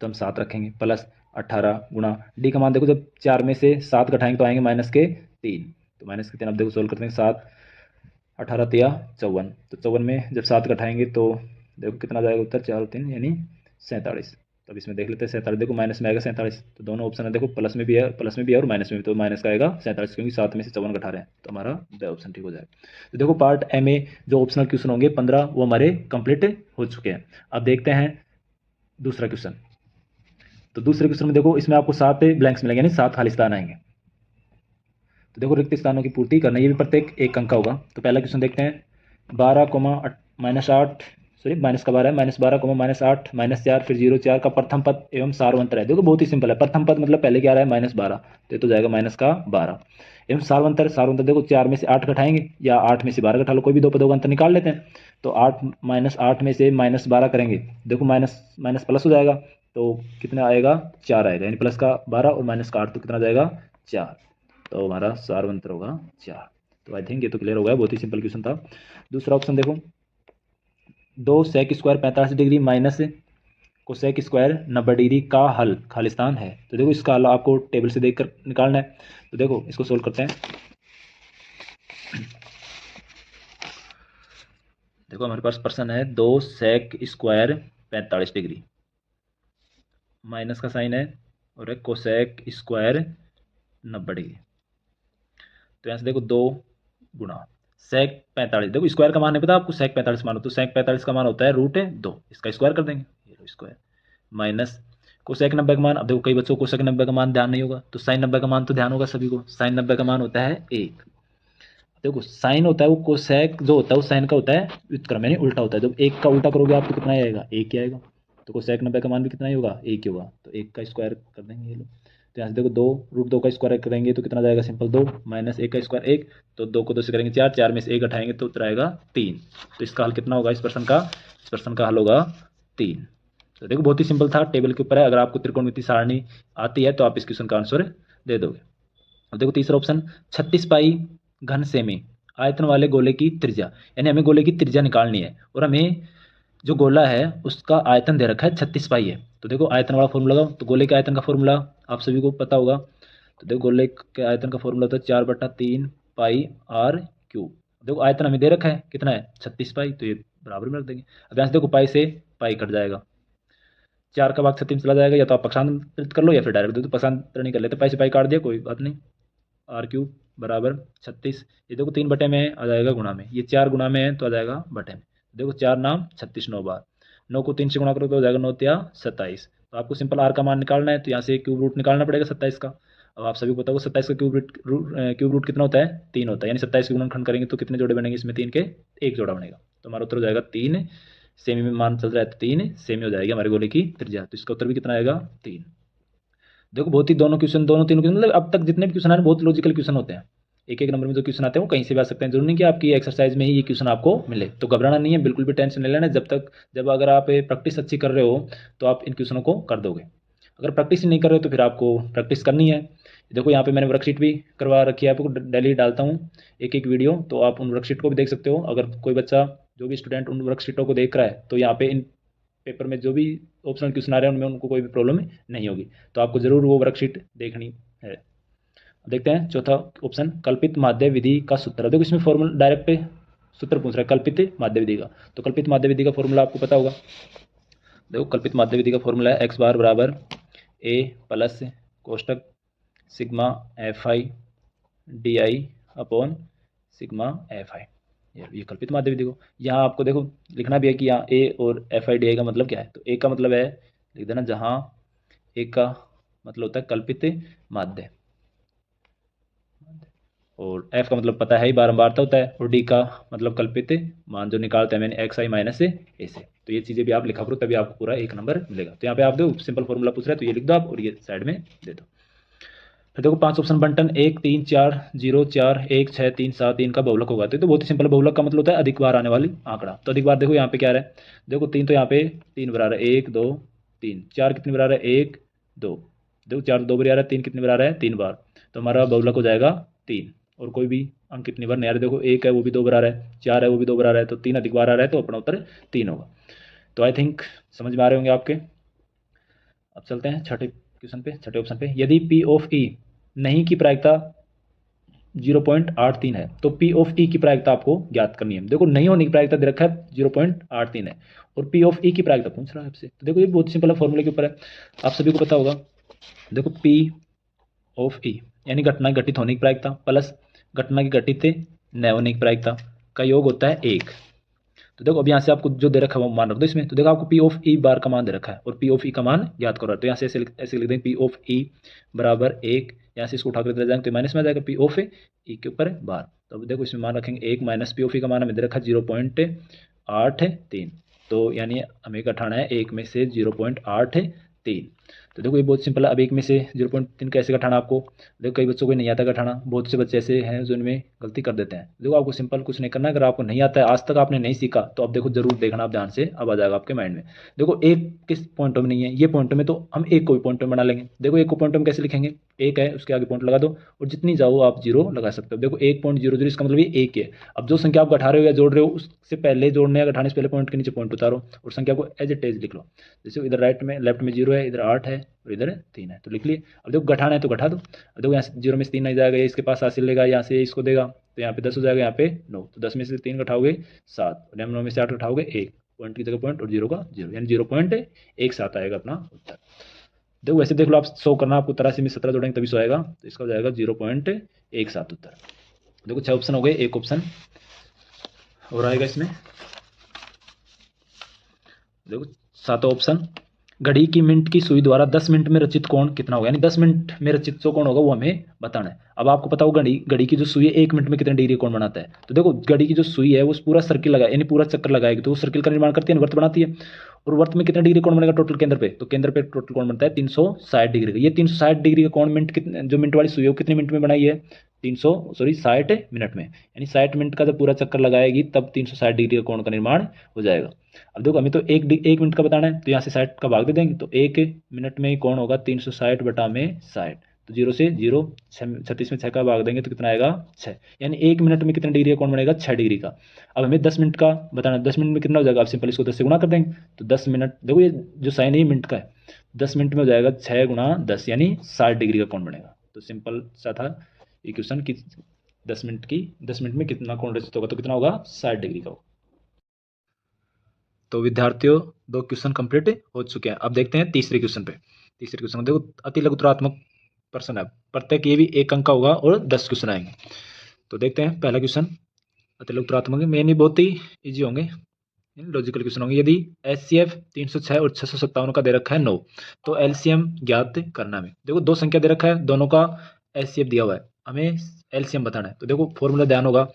तो हम 7 रखेंगे प्लस 18 गुणा डी का मान देखो जब 4 में से 7 घटाएंगे तो आएंगे -3, तो -3 अब देखो सोल्व करते हैं। 7 18 तिया 54, तो 54 में जब 7 घटाएंगे तो देखो कितना जाएगा उत्तर, 4 और 3 यानी 47। तो अब इसमें देख लेते हैं 47, देखो माइनस में आएगा 47, तो दोनों ऑप्शन है देखो प्लस में भी है और माइनस में भी, तो माइनस का आएगा 47 क्योंकि 7 में से 54 घटा रहे हैं, तो हमारा द ऑप्शन ठीक हो जाएगा। तो देखो पार्ट ए में जो ऑप्शनल क्वेश्चन होंगे 15 वो हमारे कंप्लीट हो चुके हैं। अब देखते हैं दूसरा क्वेश्चन। तो दूसरे क्वेश्चन में देखो इसमें आपको 7 ब्लैंक्स मिलेंगे, यानी 7 खाली स्थान आएंगे। तो देखो रिक्त स्थानों की पूर्ति करना, ये भी प्रत्येक 1 अंक का होगा। तो पहला क्वेश्चन देखते हैं, 12, माइनस का 12 है, -12, -8, -4 फिर 0 4 का प्रथम पद एवं सार्वंतर है। देखो बहुत ही सिंपल है, प्रथम पद मतलब पहले क्या आ रहा है -12, तो ये तो जाएगा -12 एवं सार्वंतर देखो 4 में से 8 घटाएंगे या 8 में से 12 घटा लो, कोई भी दो पदों का अंतर निकाल लेते हैं। तो 8 -8 में से -12 करेंगे, देखो माइनस प्लस हो जाएगा, तो कितना आएगा 4 आएगा, यानी प्लस का 12 और माइनस का 8, तो कितना जाएगा 4, तो हमारा सार्वंतर होगा 4। तो आई थिंक ये तो क्लियर हो गया, बहुत ही सिंपल क्वेश्चन था। दूसरा ऑप्शन देखो, 2 sec square 45 degree minus cosec square 90 degree का हल खालिस्तान है। तो देखो इसका हल आपको टेबल से देखकर निकालना है। तो देखो इसको सोल्व करते हैं। देखो हमारे पास प्रश्न है 2 sec स्क्वायर 45 डिग्री, माइनस का साइन है और एक कोसेक स्क्वायर 90 डिग्री। तो यहाँ से देखो 2 गुणा sec 45, देखो स्क्वायर का मान नहीं पता आपको, sec 45 मान हो तो sec 45 का मान होता है √2, इसका स्क्वायर कर देंगे, ये स्क्वायर माइनस कोसेक 90 का मान। अब देखो कई बच्चों को कोसेक 90 का मान ध्यान नहीं होगा, तो साइन 90 का मान तो ध्यान होगा सभी को। साइन 90 का मान होता है 1। देखो साइन होता है वो कोसेक जो होता है वो साइन का होता है व्युत्क्रम, यानी उल्टा होता है। जब 1 का उल्टा करोगे आप तो कितना आएगा 1 ही आएगा, तो कोसेक 90 का मान भी कितना ही होगा 1 ही होगा, तो 1 का स्क्वायर कर देंगे ये लोग। तो यहाँ से देखो 2 √2 का स्क्वायर करेंगे तो कितना जाएगा सिंपल 2 माइनस 1 का स्क्वायर 1, तो 2 को 2 से करेंगे 4, 4 में से 1 घटाएंगे तो उत्तर आएगा 3। तो इसका हल कितना होगा इस प्रश्न का हल होगा 3। तो देखो बहुत ही सिंपल था, टेबल के ऊपर है। अगर आपको त्रिकोणमिति सारणी आती है तो आप इस क्वेश्चन का आंसर दे दोगे। अब देखो तीसरा ऑप्शन, 36 पाई घन सेमी आयतन वाले गोले की त्रिज्या, यानी हमें गोले की त्रिज्या निकालनी है और हमें जो गोला है उसका आयतन दे रखा है 36 पाई है। तो देखो आयतन वाला फॉर्मूला लगाओ, तो गोले के आयतन का फॉर्मूला आप सभी को पता होगा। तो देखो गोले के आयतन का फॉर्मूला होता है 4/3 पाई r³। देखो आयतन हमें दे रखा है कितना है 36 पाई, तो ये बराबर में रख देंगे। अब यहाँ से देखो पाई से पाई कट जाएगा, 4 का भाग 36 में चला जाएगा, या तो आप पक्षांतरित कर लो या फिर डायरेक्ट दे दो, पक्षांतर नहीं कर लेते, पाई से पाई काट दिया कोई बात नहीं, r³ बराबर 36। ये देखो 3 बटे में आ जाएगा गुणा में, ये 4 गुणा में है तो आ जाएगा बटे में। देखो 4 नाम 36 9 बार, 9 को 3 से गुणा करो तो हो जाएगा 9 तिया 27। तो आपको सिंपल r का मान निकालना है, तो यहाँ से क्यूब रूट निकालना पड़ेगा 27 का। अब आप सभी को पता होगा 27 का क्यूब रूट कितना होता है 3 होता है, यानी 27 के गुणनखंड करेंगे तो कितने जोड़े बनेंगे इसमें 3 के 1 जोड़ा बनेगा, तो हमारा उत्तर हो जाएगा 3। सेमी में मान चल रहा है तो 3 सेमी हो जाएगी हमारे गोले की त्रिज्या, तो इसका उत्तर भी कितना आएगा 3। देखो बहुत ही दोनों तीनों क्वेश्चन मतलब अब तक जितने भी क्वेश्चन आए बहुत लॉजिकल क्वेश्चन होते हैं। एक नंबर में जो क्वेश्चन आते हैं वो कहीं से भी आ सकते हैं, जरूरी नहीं कि आपकी एक्सरसाइज में ही ये क्वेश्चन आपको मिले। तो घबराना नहीं है, बिल्कुल भी टेंशन नहीं लेना। जब अगर आप प्रैक्टिस अच्छी कर रहे हो तो आप इन क्वेश्चनों को कर दोगे। अगर प्रैक्टिस नहीं कर रहे हो तो फिर आपको प्रैक्टिस करनी है। देखो यहाँ पे मैंने वर्कशीट भी करवा रखी है, आपको डेली डालता हूँ एक वीडियो, तो आप उन वर्कशीट को भी देख सकते हो। अगर कोई बच्चा जो भी स्टूडेंट उन वर्कशीटों को देख रहा है तो यहाँ पे इन पेपर में जो भी ऑप्शनल क्वेश्चन आ रहे हैं उनमें उनको कोई भी प्रॉब्लम नहीं होगी, तो आपको जरूर वो वर्कशीट देखनी है। देखते हैं चौथा ऑप्शन, कल्पित माध्य विधि का सूत्र। देखो इसमें फॉर्मूला डायरेक्ट सूत्र पूछ रहा है कल्पित माध्य विधि का, तो कल्पित माध्य विधि का फॉर्मूला आपको पता होगा। देखो कल्पित माध्य विधि का फॉर्मूला है x बार बराबर a प्लस कोष्टक sigma fi di upon sigma fi। ये कल्पित माध्य विधि को यहाँ आपको देखो लिखना भी है कि यहाँ a और fi di का मतलब क्या है। तो a का मतलब है लिख देना, जहाँ a का मतलब होता है कल्पित माध्य और f का मतलब पता है ही बारंबारता होता है, और d का मतलब कल्पित मान जो निकालते हैं मैंने xi माइनस a से। तो ये चीज़ें भी आप लिखा करो तभी आपको पूरा 1 नंबर मिलेगा। तो यहाँ पे आप दो सिंपल फॉर्मूला पूछ रहे हैं तो ये लिख दो आप और ये साइड में दे दो। फिर देखो 5 ऑप्शन बंटन 1 3 4 0 4 1 6 3 7 3 का बहुलक होगा। तो बहुत ही सिंपल, बहुलक का मतलब होता है अधिक बार आने वाली आंकड़ा। तो अधिक बार देखो यहाँ पे क्या आ रहा है, देखो 3 तो यहाँ पे 3 बार आ रहा है, 1 2 3। 4 कितनी बार आ रहा है, 1 2। देखो 4 2 बार आ रहा है, 3 कितनी बार आ रहा है, 3 बार। तो हमारा बहुलक हो जाएगा 3। और कोई भी अंक कितनी बार नहीं आ रहा है, देखो 1 है वो भी 2 बार आ रहा है, 4 है वो भी 2 बार आ रहा है, तो 3 अधिक बार आ रहा है, तो अपना उत्तर 3 होगा। तो आई थिंक समझ में आ रहे होंगे आपके। अब चलते हैं छठे क्वेश्चन पे, छठे ऑप्शन पे। यदि पी ऑफ ई नहीं की प्रायिकता 0.83 है तो पी ऑफ ई की प्रायिकता आपको ज्ञात करनी है। देखो नहीं होने की प्रायिकता दे रखा है 0.83 है, और पी ऑफ ई की प्रायिकता पूछ रहा है आपसे। तो देखो ये बहुत सिंपल है, फॉर्मूले के ऊपर है, आप सभी को पता होगा। देखो पी ऑफ ई यानी घटना घटित होने की प्रायिकता प्लस घटना की घटित न होने की प्रायिकता का योग होता है 1। तो देखो अब यहाँ से आपको जो दे रखा है वो मान रख दो इसमें। तो देखो आपको पी ऑफ ई बार का मान दे रखा है और पी ऑफ ई का मान ज्ञात करो। तो यहाँ से ऐसे लिख देंगे पी ऑफ ई बराबर 1, यहाँ से इसको उठाकर इधर जाएंगे तो माइनस में आ जाएगा पी ऑफ ई के ऊपर बार। तो अब देखो इसमें मान रखेंगे 1 माइनस पी ऑफ ई का मान हमें दे रखा है 0.83। तो यानी हमें घटाना है 1 में से 0.83। तो देखो ये बहुत सिंपल है। अब 1 में से 0.3 कैसे घटाना आपको, देखो कई बच्चों को नहीं आता घटाना, बहुत से बच्चे ऐसे हैं जो इनमें गलती कर देते हैं। देखो आपको सिंपल कुछ नहीं करना, अगर आपको नहीं आता है, आज तक आपने नहीं सीखा, तो अब देखो जरूर देखना आप ध्यान से, अब आ जाएगा आपके माइंड में। देखो एक किस पॉइंटों में नहीं है, ये पॉइंटों में, तो हम एक को भी पॉइंट में बना लेंगे। देखो एक को पॉइंट में कैसे लिखेंगे, एक है उसके आगे पॉइंट लगा दो और जितनी जाओ आप 0 लगा सकते हो। देखो 1.00 इसका मतलब ये एक है। अब जो संख्या आप घटा रहे हो या जोड़ रहे हो उससे पहले जोड़ने या घटाने से पहले पॉइंट के नीचे पॉइंट उतारो और संख्या को एज इट इज लिख लो। जैसे इधर राइट में लेफ्ट में 0 है, इधर 8 है और इधर 3 है, तो लिख लिए। अब देखो घटाना है तो घटा दो। अब देखो यहाँ से 0 में से 3 नहीं जाएगा, ये इसके पास हासिल लेगा, यहाँ से इसको देगा, तो यहाँ पे 10 हो जाएगा, यहाँ पे 9। तो 10 में से 3 घटाओगे 7 और 9 में से 8 घटाओगे 1, पॉइंट की जगह पॉइंट और 0 का 0, यानी 0.17 आएगा अपना उत्तर। देखो वैसे देख लो आप 100 करना, आपको 83 में 17 जोड़ेंगे तभी 100 आएगा, तो इसका हो जाएगा 0.17 उत्तर। देखो 6 ऑप्शन हो गए, एक ऑप्शन और आएगा इसमें। देखो 7वां ऑप्शन, घड़ी की मिनट की सुई द्वारा 10 मिनट में रचित कोण कितना होगा, यानी 10 मिनट में रचित जो कोण होगा वो हमें बताना है। अब आपको पता होगा घड़ी की जो सुई है 1 मिनट में कितने डिग्री कोण बनाता है। तो देखो घड़ी की जो सुई है वो पूरा सर्किल लगाए, यानी पूरा चक्कर लगाएगी, तो वो सर्किल का निर्माण करती है, वर्त बनाती है। और वर्त में कितना डिग्री कोण बनेगा टोटल केंद्र पे, तो केंद्र पे टोटल कोण बनता है 360 डिग्री का। ये 360 डिग्री का कोण मिनट कितने, जो मिनट वाली सुई है वो कितने मिनट में बनाई है, 60 मिनट में, यानी 60 मिनट का जब पूरा चक्कर लगाएगी तब 360 डिग्री का कोण का निर्माण हो जाएगा। अब देखो हमें तो एक मिनट का बताना है, तो यहाँ से 60 का भाग दे देंगे, तो 1 मिनट में कौन होगा 360 बटा में 60, तो 0 से 0, 36 में 6 का भाग देंगे तो कितना आएगा 6, यानी 1 मिनट में कितने डिग्री का कौन बनेगा 6 डिग्री का। अब हमें 10 मिनट का बताना है, 10 मिनट में कितना हो जाएगा, आप सिंपल इसको 10 से गुणा कर देंगे, तो 10 मिनट, देखो ये जो साइन है मिनट का है, 10 मिनट में हो जाएगा 6 गुणा 10 यानी 60 डिग्री का कौन बनेगा। तो सिंपल सा था ये क्वेश्चन कि 10 मिनट में कितना कौन रचित होगा, तो कितना होगा 60 डिग्री का होगा। तो विद्यार्थियों 2 क्वेश्चन कंप्लीट हो चुके हैं। अब देखते हैं तीसरे क्वेश्चन पे। तीसरे क्वेश्चन में देखो अति लघुत्तरात्मक प्रश्न है, प्रत्येक ये भी 1 अंक का होगा और 10 क्वेश्चन आएंगे। तो देखते हैं पहला क्वेश्चन अति लघुत्तरात्मक में, नहीं बहुत ही ईजी होंगे, लॉजिकल क्वेश्चन होंगे। यदि HCF 306 और 657 का दे रखा है 9, तो LCM ज्ञात करना है। देखो दो संख्या दे रखा है, दोनों का HCF दिया हुआ है, हमें LCM बताना है। तो देखो फॉर्मूला ध्यान होगा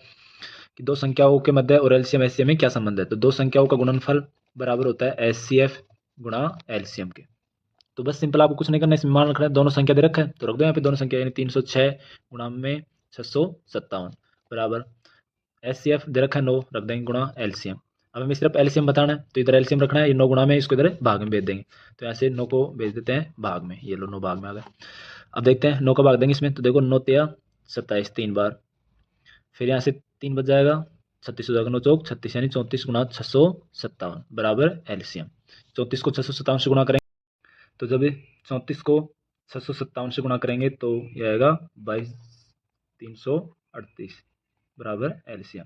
कि दो संख्याओं के मध्य और LCM HCM में क्या संबंध है, तो दो संख्याओं का गुणनफल बराबर होता है HCF गुणा LCM के। तो बस सिंपल आपको कुछ नहीं करना है, इसमें मान रखना है, दोनों संख्या दे रखा है तो रख दो यहाँ पे दोनों संख्या, यानी 306 गुणा में 657 बराबर HCF दे रखा है 9, रख देंगे गुणा LCM। अब हमें सिर्फ LCM बताना है, तो इधर LCM रखना है, ये 9 गुणा में इसको इधर भाग में भेज देंगे, तो यहाँ से 9 को भेज देते हैं भाग में, ये लो 9 भाग में आ गए। अब देखते हैं 9 का भाग देंगे इसमें, तो देखो 9 तिया 27 3 बार, फिर यहाँ से 3 बच जाएगा, 36 हो जाएगा, 9 चौक 36 यानी 34 गुणा 657 बराबर LCM। 34 को 657 से गुणा करेंगे, तो जब 34 को 657 से गुणा करेंगे तो यह आएगा 22,338 बराबर LCM।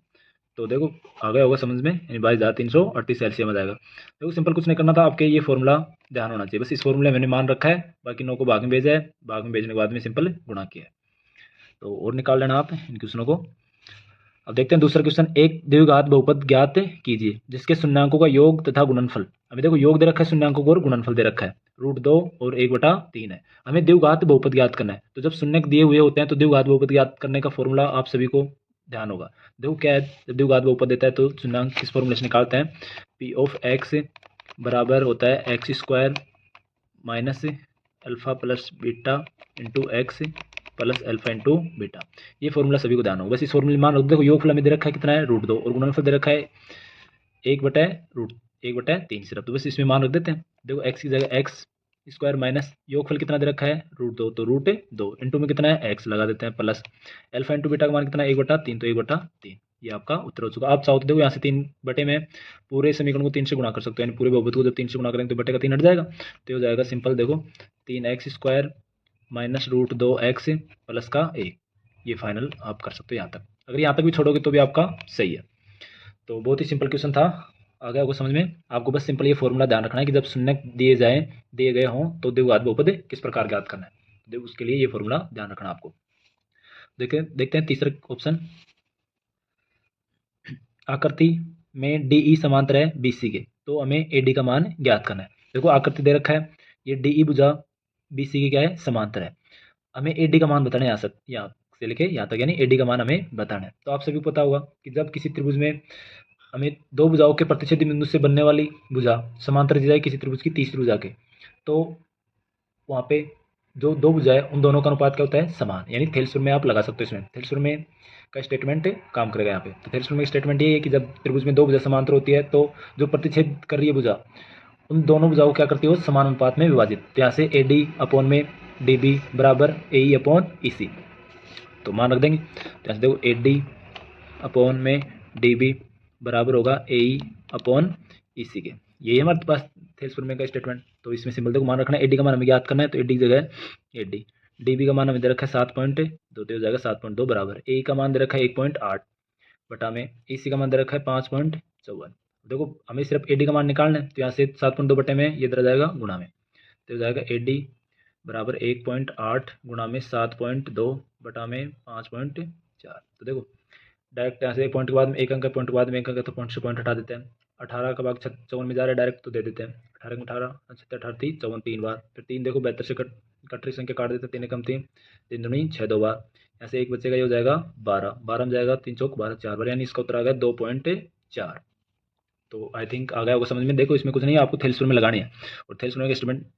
तो देखो आ गया होगा समझ में, यानी 22,338 LCM आ जाएगा। देखो सिंपल कुछ नहीं करना था, आपके ये फॉर्मूला ध्यान होना चाहिए, बस इस फॉर्मूले मैंने मान रखा है, बाकी 9 को भाग में भेजा है, भाग में भेजने के बाद में सिंपल गुणा किया है। तो और निकाल लेना आप इन क्वेश्चनों को। अब देखते हैं दूसरा क्वेश्चन, एक द्विघात बहुपद ज्ञात कीजिए जिसके शून्यांकों का योग तथा गुणनफल। अभी देखो योग दे रखा है शून्यांकों को और गुणनफल दे रखा है √2 और 1/3 है। हमें द्विघात बहुपद ज्ञात करना है, तो जब शून्य दिए हुए होते हैं तो द्विघात बहुपद ज्ञात करने का फॉर्मूला आप सभी को ध्यान होगा। देखो क्या है, जब द्विघात बहुपद देता है तो शून्यांक किस फॉर्मूले से निकालते हैं, P ऑफ x बराबर होता है x² minus alpha plus beta into x plus alpha into beta. ये फॉर्मूला सभी को ध्यान होगा। बस इस फॉर्मूले मान लो, देखो योगफल में दे रखा है कितना है, √2, और गुणनफल दे रखा है 1/√1/3 सिर्फ। तो बस इसमें मान रख देते हैं। देखो x की जगह x स्क्वायर माइनस योगफल कितना दे रखा है √2, तो √2 इंटू में कितना है x लगा देते हैं, प्लस अल्फा इंटू बीटा का मान कितना है 1/3, तो 1/3। ये आपका उत्तर हो चुका। आप चाहो तो देखो यहाँ से 3 बटे में पूरे समीकरण को 3 से गुणा कर सकते हो, यानी पूरे बहुपद को जब 3 से गुणा करेंगे तो बटे का 3 हट जाएगा, तो हो जाएगा सिंपल। देखो 3x square minus √2x plus का a। ये फाइनल आप कर सकते हो यहाँ तक। अगर यहाँ तक भी छोड़ोगे तो भी आपका सही है। तो बहुत ही सिंपल क्वेश्चन था। आ गया आपको समझ में। आपको बस सिंपल ये फॉर्मूला ध्यान रखना है कि जब शून्य दिए गए हों तो द्विघात बहुपद किस प्रकार ज्ञात करना है। देखो उसके लिए ये फॉर्मूला ध्यान रखना आपको। देखते हैं तीसरा ऑप्शन। आकृति में DE समांतर है BC के, तो हमें AD का मान ज्ञात करना है। देखो आकृति दे रखा है, ये DE भुजा BC के क्या है, समांतर है। हमें AD का मान बताना है यहाँ से लेके यहाँ तक, यानी AD का मान हमें बताना है। तो आप सभी को पता होगा कि जब किसी त्रिभुज में हमें दो भुजाओं के प्रतिच्छेदी बिंदु से बनने वाली भुजा समांतर दी जाए किसी त्रिभुज की तीसरी भुजा के, तो वहाँ पे जो दो भुजा है उन दोनों का अनुपात क्या होता है, समान। यानी थेल्सुर में आप लगा सकते हो। इसमें थेल्सुर में का स्टेटमेंट काम करेगा यहाँ पे। तो थेल्सुर में स्टेटमेंट ये है कि जब त्रिभुज में दो भुजा समांतर होती है तो जो प्रतिच्छेद कर रही है भुजा, उन दोनों भुजाओं को क्या करती है, वो समान अनुपात में विभाजित। तो यहाँ से AD अपॉन में DB बराबर AE अपॉन EC, तो मान रख देंगे। तो यहाँ से देखो AD अपॉन में DB बराबर होगा AE अपॉन EC के। यही हमारे पास थेल्सुर में का स्टेटमेंट। तो इसमें सिंपल देखो मान रखना है, AD का मान हमें याद करना है, तो AD की जगह AD, DB का मान हमें दे रखा है 7.2, तो हो जाएगा 7.2 बराबर AE का मान दे रखा है 1.8 बटा में EC का मान दे रखा है 5.54। देखो हमें सिर्फ AD का मान निकालना है, तो यहाँ से 7.2 बटे में ये दे जाएगा गुणा में, तो हो जाएगा AD बराबर 1.8 गुणा में 7.2 बटा में 5.4। तो देखो डायरेक्ट यहाँ से एक पॉइंट के बाद में एक अंक है, पॉइंट के बाद में एक अंक है, तो पॉइंट से पॉइंट हटा देते हैं। 18 का भाग 54 में जा रहा है डायरेक्ट, तो दे देते हैं 18 में 18 18 थी 54 3 बार, फिर 3 देखो 72 से कट रही संख्या काट देते हैं, 3 कम 3 3 दूनी 6 2 बार, यहाँ से एक बचेगा, ये हो जाएगा 12 12 में जाएगा 3 चौक 12 4 बार, यानी इसका उत्तर आ गया 2.4। तो आई थिंक आ गया होगा समझ में। देखो इसमें कुछ नहीं है, आपको थेल्सुर में लगानी है, और थेल्सुर में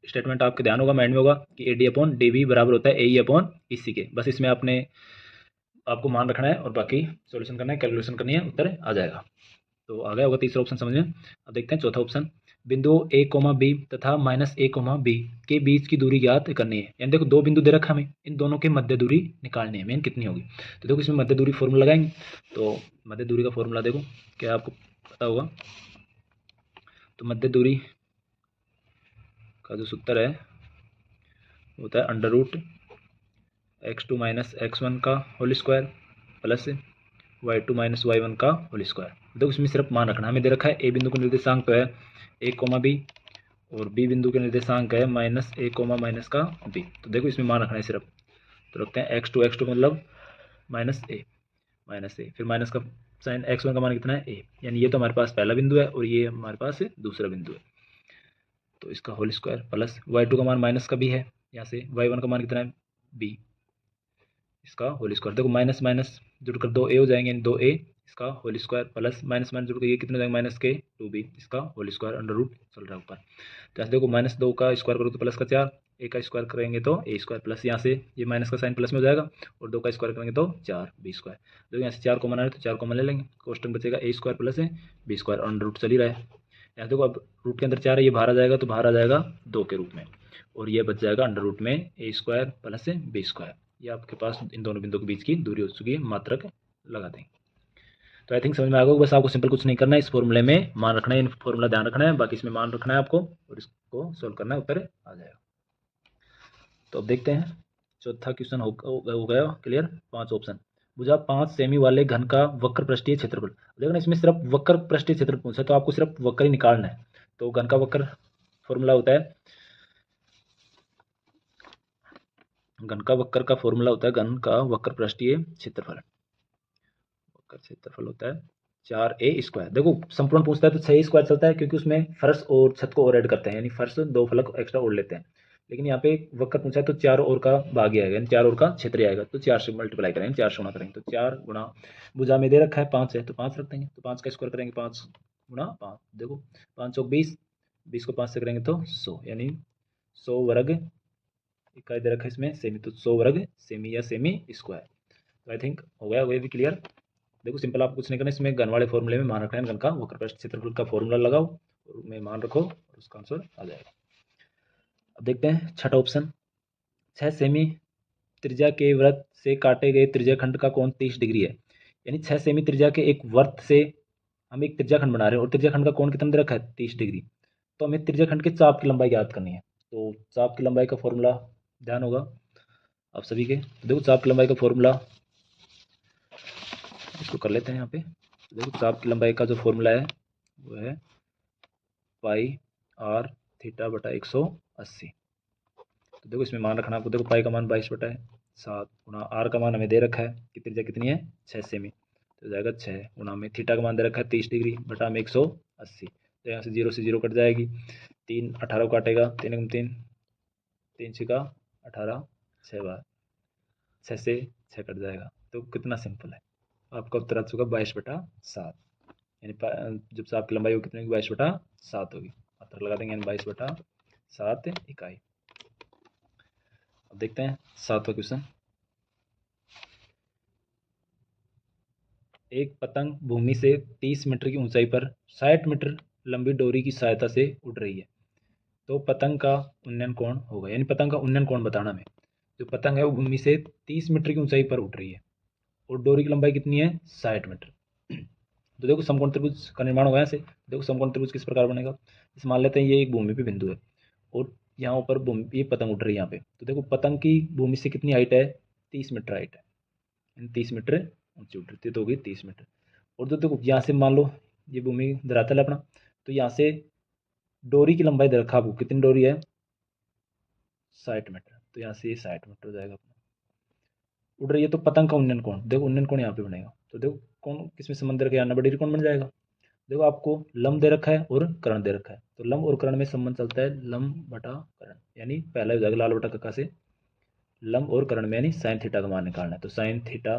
स्टेटमेंट आपके ध्यान होगा, माइंड में होगा कि AD अपॉन DB बराबर होता है AE अपॉन EC के। बस इसमें आपको मान रखना है और बाकी सॉल्यूशन करना है, कैलकुलेशन करनी है, उत्तर आ जाएगा। तो आ गया होगा तीसरा ऑप्शन समझ में। अब देखते हैं चौथा ऑप्शन। बिंदु A, B तथा -A, B के बीच की दूरी ज्ञात करनी है। यानी देखो दो बिंदु दे रखा हमें, इन दोनों के मध्य दूरी निकालनी है, मेन कितनी होगी। तो देखो इसमें मध्य दूरी फॉर्मूला लगाएंगे। तो मध्य दूरी का फॉर्मूला देखो क्या आपको पता होगा। तो मध्य दूरी का जो सूत्र है होता है √(x2 - x1) का whole square plus y2 - y1 का होल स्क्वायर। देखो इसमें सिर्फ मान रखना, हमें दे रखा है A बिंदु का निर्देशांक तो है A, B, और B बिंदु के निर्देशांक है -A, का B। तो देखो इसमें मान रखना है सिर्फ। तो रखते हैं x2 मतलब -A, फिर माइनस का साइन, x1 का मान कितना है A, यानी ये तो हमारे पास पहला बिंदु है और ये हमारे पास दूसरा बिंदु है, तो इसका होल स्क्वायर प्लस y2 का मान माइनस का भी है, यहाँ से y1 का मान कितना है B, इसका होल स्क्वायर। देखो माइनस माइनस जुड़कर 2A हो जाएंगे, यानी 2A इसका whole square plus minus minus जुड़कर ये कितने हो जाएंगे -2B इसका होल स्क्वायर अंडर रूट चल रहा है ऊपर। तो ऐसे देखो -2 का स्क्वायर करो तो प्लस का 4, A का स्क्वायर करेंगे तो A स्क्वायर प्लस यहाँ से ये माइनस का साइन प्लस में हो जाएगा, और 2 का स्क्वायर करेंगे तो 4B स्क्वायर। देखो यहाँ से 4 कॉमन आ रहा है तो 4 कॉमन ले लेंगे, कोष्टक बचेगा A square plus B square under root चल ही रहा है। यहाँ देखो अब रूट के अंदर 4 है, ये बाहर आ जाएगा, तो बाहर आ जाएगा 2 के रूप में, और ये बच जाएगा अंडर रूट में A square plus B square. ये आपके पास इन दोनों बिंदुओं के बीच की दूरी हो चुकी है, मात्रक लगा देंगे। तो आई थिंक समझ में आ गया। बस आपको सिंपल कुछ नहीं करना है, इस फॉर्मूले में मान रखना है, इन फॉर्मूला ध्यान रखना है, बाकी इसमें मान रखना है आपको, और इसको सोल्व करना है, उत्तर आ जाएगा। तो अब देखते हैं चौथा क्वेश्चन हो गया क्लियर। 5 ऑप्शन। भुजा 5 सेमी वाले घन का वक्र पृष्ठीय क्षेत्रफल। देखो ना इसमें सिर्फ वक्र पृष्ठीय क्षेत्रफल पूछा, तो आपको सिर्फ वक्र ही निकालना है। तो घन का वक्र फॉर्मूला होता है, घन का वक्र का फॉर्मूला होता है घन का वक्र पृष्ठीय क्षेत्रफल। वक्र क्षेत्रफल होता है 4A स्क्वायर। देखो संपूर्ण पूछता है तो 6 स्क्वायर चलता है, क्योंकि उसमें फर्श और छत को और ऐड करते हैं, यानी फर्श 2 फलक एक्स्ट्रा और लेते हैं। लेकिन यहाँ पे वक्र पूछा है तो 4 और का भाग ही आएगा, यानी 4 और का क्षेत्र आएगा, तो 4 से मल्टीप्लाई करेंगे, 4 से गुणा करेंगे, तो 4 गुणा भुजा में दे रखा है 5 है तो 5 रख देंगे, तो 5 का स्क्वायर करेंगे 5 गुणा 5। देखो 5 चौक 20, 20 को 5 से करेंगे तो 100, यानी 100 वर्ग इकाई दे रखा है इसमें सेमी, तो 100 वर्ग सेमी या सेमी स्क्वायर। तो आई थिंक हो गया ये भी क्लियर। देखो सिंपल, आप कुछ नहीं करना, इसमें घन वाले फॉर्मूले में मान रखना है, घन का वक्रपृष्ठ क्षेत्रफल का फॉर्मूला लगाओ और में मान रखो और उसका आंसर आ जाएगा। अब देखते हैं छठा ऑप्शन, 6 सेमी त्रिज्या के वृत्त से काटे गए त्रिज्याखंड का कोण 30 डिग्री है। यानी 6 सेमी त्रिज्या के एक वृत्त से हम एक त्रिज्याखंड बना रहे हैं और त्रिज्याखंड का कोण कितना दे रखा है 30 डिग्री। तो हमें त्रिज्याखंड के चाप की लंबाई ज्ञात करनी है। तो चाप की लंबाई का फॉर्मूला ध्यान होगा आप सभी के। देखो चाप की लंबाई का फॉर्मूला इसको कर लेते हैं यहाँ पे। देखो चाप की लंबाई का जो फॉर्मूला है वो है पाई आर थीटा बटा 180। तो देखो इसमें मान रखना आपको, देखो पाई का मान 22/7 गुणा आर का मान हमें दे रखा है कि त्रिज्या कितनी है 6 सेमी, तो हो जाएगा 6 गुणा में थीटा का मान दे रखा है 30 डिग्री बटा में 180। तो यहाँ से 0 से 0 कट जाएगी, 3 18 को काटेगा, 3 गुना 3 3 6 18 6 बार 6 से 6 कट जाएगा। तो कितना सिंपल है, आपका उत्तर आ चुका 22/7। यानी जब से आपकी लंबाई हो कितनी होगी 22/7 होगी, पत्थर लगा देंगे, यानी 22/7 इकाई। अब देखते हैं 7वां क्वेश्चन, एक पतंग भूमि से 30 मीटर की ऊंचाई पर 60 मीटर लंबी डोरी की सहायता से उड़ रही है, तो पतंग का उन्नयन कोण होगा। यानी पतंग का उन्नयन कोण बताना हमें। जो पतंग है वो भूमि से 30 मीटर की ऊंचाई पर उड़ रही है और डोरी की लंबाई कितनी है 60 मीटर। तो देखो समकोण त्रिभुज का निर्माण होगा यहाँ से। देखो समकोण त्रिभुज किस प्रकार बनेगा, जैसे मान लेते हैं ये एक भूमि पे बिंदु है और यहाँ ऊपर ये पतंग उड़ रही है यहाँ पे। तो देखो पतंग की भूमि से कितनी हाइट है 30 मीटर हाइट है, यानी 30 मीटर ऊंची उड़ रही थी, तो होगी 30 मीटर। और जो देखो यहाँ से मान लो ये भूमि धरातल है अपना, तो यहाँ से डोरी की लंबाई दे रखा आपको, कितनी डोरी है 60 मीटर, तो यहाँ से ये 60 मीटर हो जाएगा अपना। उड़ रही है तो पतंग का उन्नयन कोण, देखो उन्नयन कोण यहाँ पे बनेगा। तो देखो कौन किसमें संबंध रखेगा, नब्बे डिग्री कोण बन जाएगा। देखो आपको लंब दे रखा है और कर्ण दे रखा है, तो लंब और कर्ण में संबंध चलता है लंब बटा कर्ण, यानी पहला हो जाएगा लाल बटा कक्का से लंब और कर्ण में, यानी साइन थीटा का मान निकालना है। तो साइन थीटा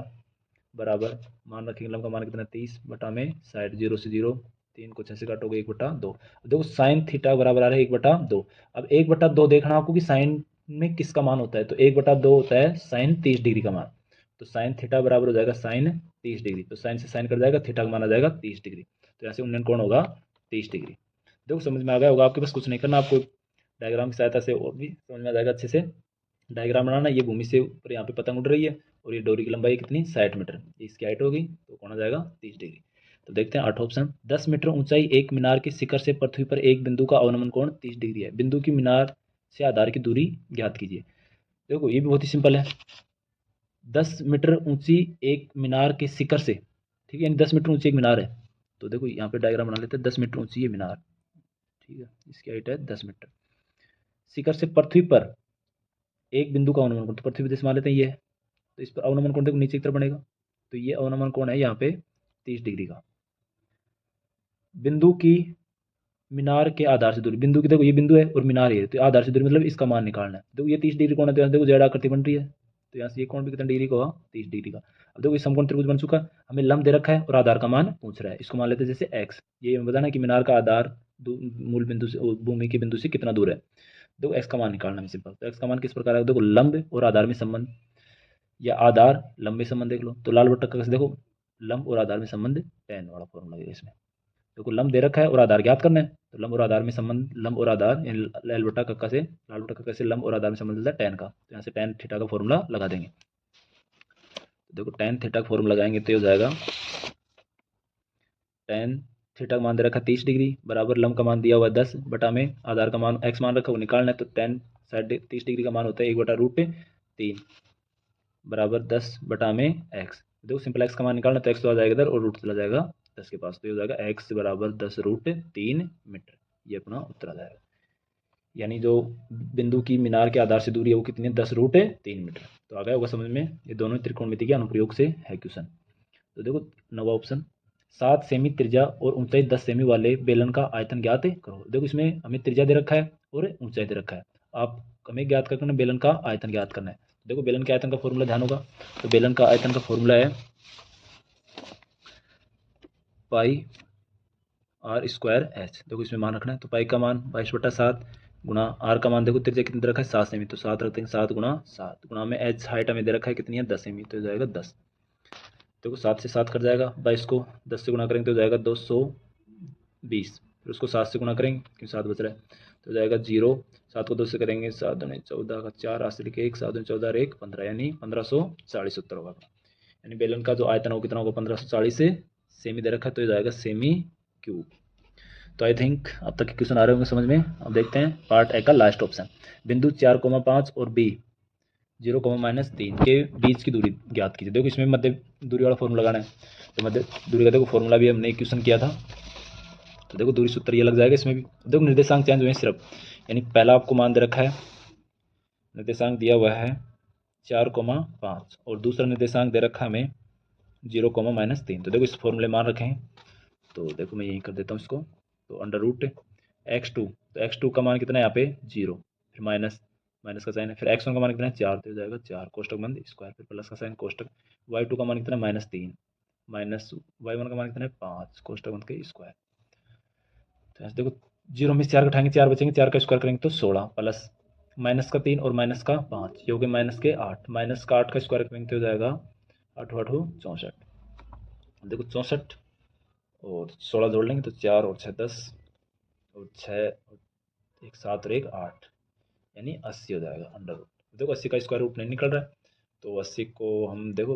बराबर मान रखेंगे लंब का मान कितना 30 बटा में 60, 0 से 0, 3 को 6 से काटोगे 1/2। देखो साइन थीटा बराबर आ रहा है 1/2। अब 1/2 देखना आपको कि साइन में किसका मान होता है, तो 1/2 होता है साइन 30 डिग्री का मान। तो साइन थीटा बराबर हो जाएगा साइन 30 डिग्री, तो साइन से साइन कट जाएगा, थीटा का मान आ जाएगा 30 डिग्री। तो यहाँ से उन्नयन कोण होगा 30 डिग्री। देखो समझ में आ गया होगा, आपके पास कुछ नहीं करना, आपको डायग्राम की सहायता से और भी समझ में आ जाएगा अच्छे से। डायग्राम बनाना, ये भूमि से ऊपर यहाँ पे पतंग उड़ रही है और ये डोरी की लंबाई कितनी 60 मीटर, इसकी हाइट होगी, तो कौन आ जाएगा 30 डिग्री। तो देखते हैं 8वां ऑप्शन, 10 मीटर ऊंचाई एक मीनार के शिखर से पृथ्वी पर एक बिंदु का अवनमन कोण 30 डिग्री है। बिंदु की मीनार से आधार की दूरी ज्ञात कीजिए। देखो ये भी बहुत ही सिंपल है, 10 मीटर ऊंची एक मीनार के शिखर से, ठीक है, यानी 10 मीटर ऊंची एक मीनार है। तो देखो यहाँ पे डायग्राम बना लेते हैं, 10 मीटर ऊंची ये मीनार, ठीक है, इसकी हाइट है 10 मीटर। शिखर से पृथ्वी पर एक बिंदु का अवनमन कोण, तो पृथ्वी देश मान लेते हैं ये है, तो इस पर अवनमन कोण देखो नीचे की तरफ बनेगा, तो ये अवनमन कोण है यहाँ पे 30 डिग्री का। बिंदु की मीनार के आधार से दूरी, बिंदु की देखो ये बिंदु है और मीनार ये, तो आधार से दूरी मतलब इसका मान निकालना है। देखो ये 30 डिग्री कोण है, तो यहाँ देखो जेड आकृति बन रही है, तो यहाँ से ये कोण भी कितना डिग्री का होगा 30 डिग्री का। अब देखो ये समकोण त्रिभुज बन चुका, हमें लंब दे रखा है और आधार का मान पूछ रहा है, इसको मान लेते हैं जैसे एक्स। ये बताना कि मीनार का आधार मूल बिंदु से, भूमि के बिंदु से कितना दूर है। देखो एक्स का मान निकालना है सिंपल, तो एक्स का मान किस प्रकार है, देखो लंब और आधार में संबंध, या आधार लंब में संबंध देख लो, तो लाल बट्टा का देखो लंब और आधार में संबंध टेन वाला फॉर्मूला है इसमें। देखो लंब दे रखा है और आधार ज्ञात करना है, तो लंब और आधार में संबंध, लंब और आधार लाल बट्टा कक्का से, लाल बट्टा कक्का से लंब और आधार में संबंध होता है टेन का, तो यहाँ से टेन थीटा का फॉर्मूला लगा देंगे। तो देखो टेन थीटा का फॉर्मूला लगाएंगे तो ये हो जाएगा टेन थीटा का मान दे रखा 30 डिग्री बराबर लंब का मान दिया हुआ 10 बटा में आधार का मान एक्स मान रखा वो निकालना है, तो टेन 30 डिग्री का मान होता है 1/√3 बराबर 10 बटा में एक्स। देखो सिंपल एक्स का मान निकालना, तो एक्स तो आ जाएगा इधर और रूट चला जाएगा 10 के पास, तो ये हो जाएगा एक्स बराबर 10√3 मीटर, ये अपना उत्तर आ जाएगा। यानी जो बिंदु की मीनार के आधार से दूरी है वो कितनी है 10√3 मीटर। तो आ गया होगा समझ में, ये दोनों त्रिकोणमिति के अनुप्रयोग से है क्वेश्चन। तो देखो 9वां ऑप्शन, 7 सेमी त्रिज्या और ऊंचाई 10 सेमी वाले बेलन का आयतन ज्ञात करो। देखो इसमें हमें त्रिज्या दे रखा है और ऊंचाई दे रखा है, आप हमें ज्ञात करना बेलन का आयतन ज्ञात करना है। देखो बेलन के आयतन का फॉर्मूला ध्यान होगा, तो बेलन का आयतन का फॉर्मूला है पाई आर स्क्वायर एच। देखो इसमें मान रखना है, तो पाई का मान 22/7 गुणा आर का मान देखो त्रिज्या कितनी दे रखा है 7 सेमी, तो 7 रखते हैं, 7 गुणा 7 गुणा में एच हाइट हमें दे रखा है कितनी है 10 सेमी, तो हो जाएगा 10। देखो 7 से 7 कट जाएगा, 22 को 10 से गुणा करेंगे तो हो जाएगा 220, फिर उसको 7 से गुणा करेंगे क्योंकि 7 बच रहा है तो हो जाएगा 0। 7 को 2 से करेंगे 7 दूनी 14 का 4 8 से लिखे 1 7 दूनी 14 और 1 15 यानी 1540 उत्तर होगा। यानी बेलन का जो आयतन हो कितना होगा 1540 से सेमी दे रखा है तो ये जाएगा सेमी क्यूब। तो आई थिंक अब तक के क्वेश्चन आ रहे होंगे समझ में। अब देखते हैं पार्ट ए का लास्ट ऑप्शन, बिंदु 4,5 और बी 0,-3 के बीच की दूरी ज्ञात कीजिए। देखो इसमें मध्य दूरी वाला फॉर्मूला लगाना है, तो मध्य दूरी का देखो फॉर्मूला भी हमने क्वेश्चन किया था, तो देखो दूरी सूत्र ये लग जाएगा। इसमें भी देखो निर्देशांक चेंज हुए सिर्फ, यानी पहला आपको मान दे रखा है, निर्देशांक दिया हुआ है 4,5 और दूसरा निर्देशांक दे रखा है हमें 0,-3। तो देखो इस फॉर्मूले मान रखे हैं, तो देखो मैं यहीं कर देता हूँ इसको, तो अंडर रूट x2, तो x2 का मान कितना है यहाँ पे 0, फिर माइनस माइनस का साइन है, फिर x1 का मान कितना है 4, तो हो जाएगा 4 कोष्टक बंद स्क्वायर, फिर प्लस का साइन कोष्टक, y2 का मान कितना है -3 माइनस y1 का मान कितना है 5 कोष्टक बंद के स्क्वायर। तो ऐसे देखो 0 में 4 घटाएंगे 4 बचेंगे, 4 का स्क्वायर करेंगे तो 16 प्लस माइनस का 3 और माइनस का 5 ये हो गया -8, माइनस का 8 का स्क्वायर करेंगे तो हो जाएगा 8 8 64। देखो 64 और 16 जोड़ लेंगे तो 4 और 6 10 और 6 और 1 7 और 1 8 यानी 80 हो जाएगा अंडर रूट। देखो 80 का स्क्वायर रूट नहीं निकल रहा है, तो 80 को हम देखो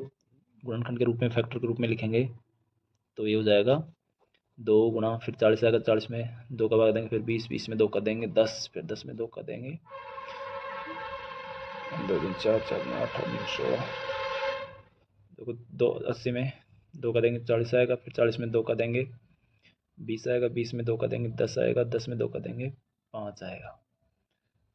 गुणनखंड के रूप में फैक्टर के रूप में लिखेंगे, तो ये हो जाएगा 2 गुणा फिर 40 आएगा, 40 में 2 का भाग देंगे, फिर 20 20 में 2 का देंगे 10, फिर 10 में 2 का देंगे 2 दूनी 4 4 में 8 8 दूनी 16। देखो 2 80 में 2 का देंगे 40 आएगा, फिर 40 में 2 का देंगे 20 आएगा, 20 में 2 का देंगे 10 आएगा, 10 में 2 का देंगे 5 आएगा।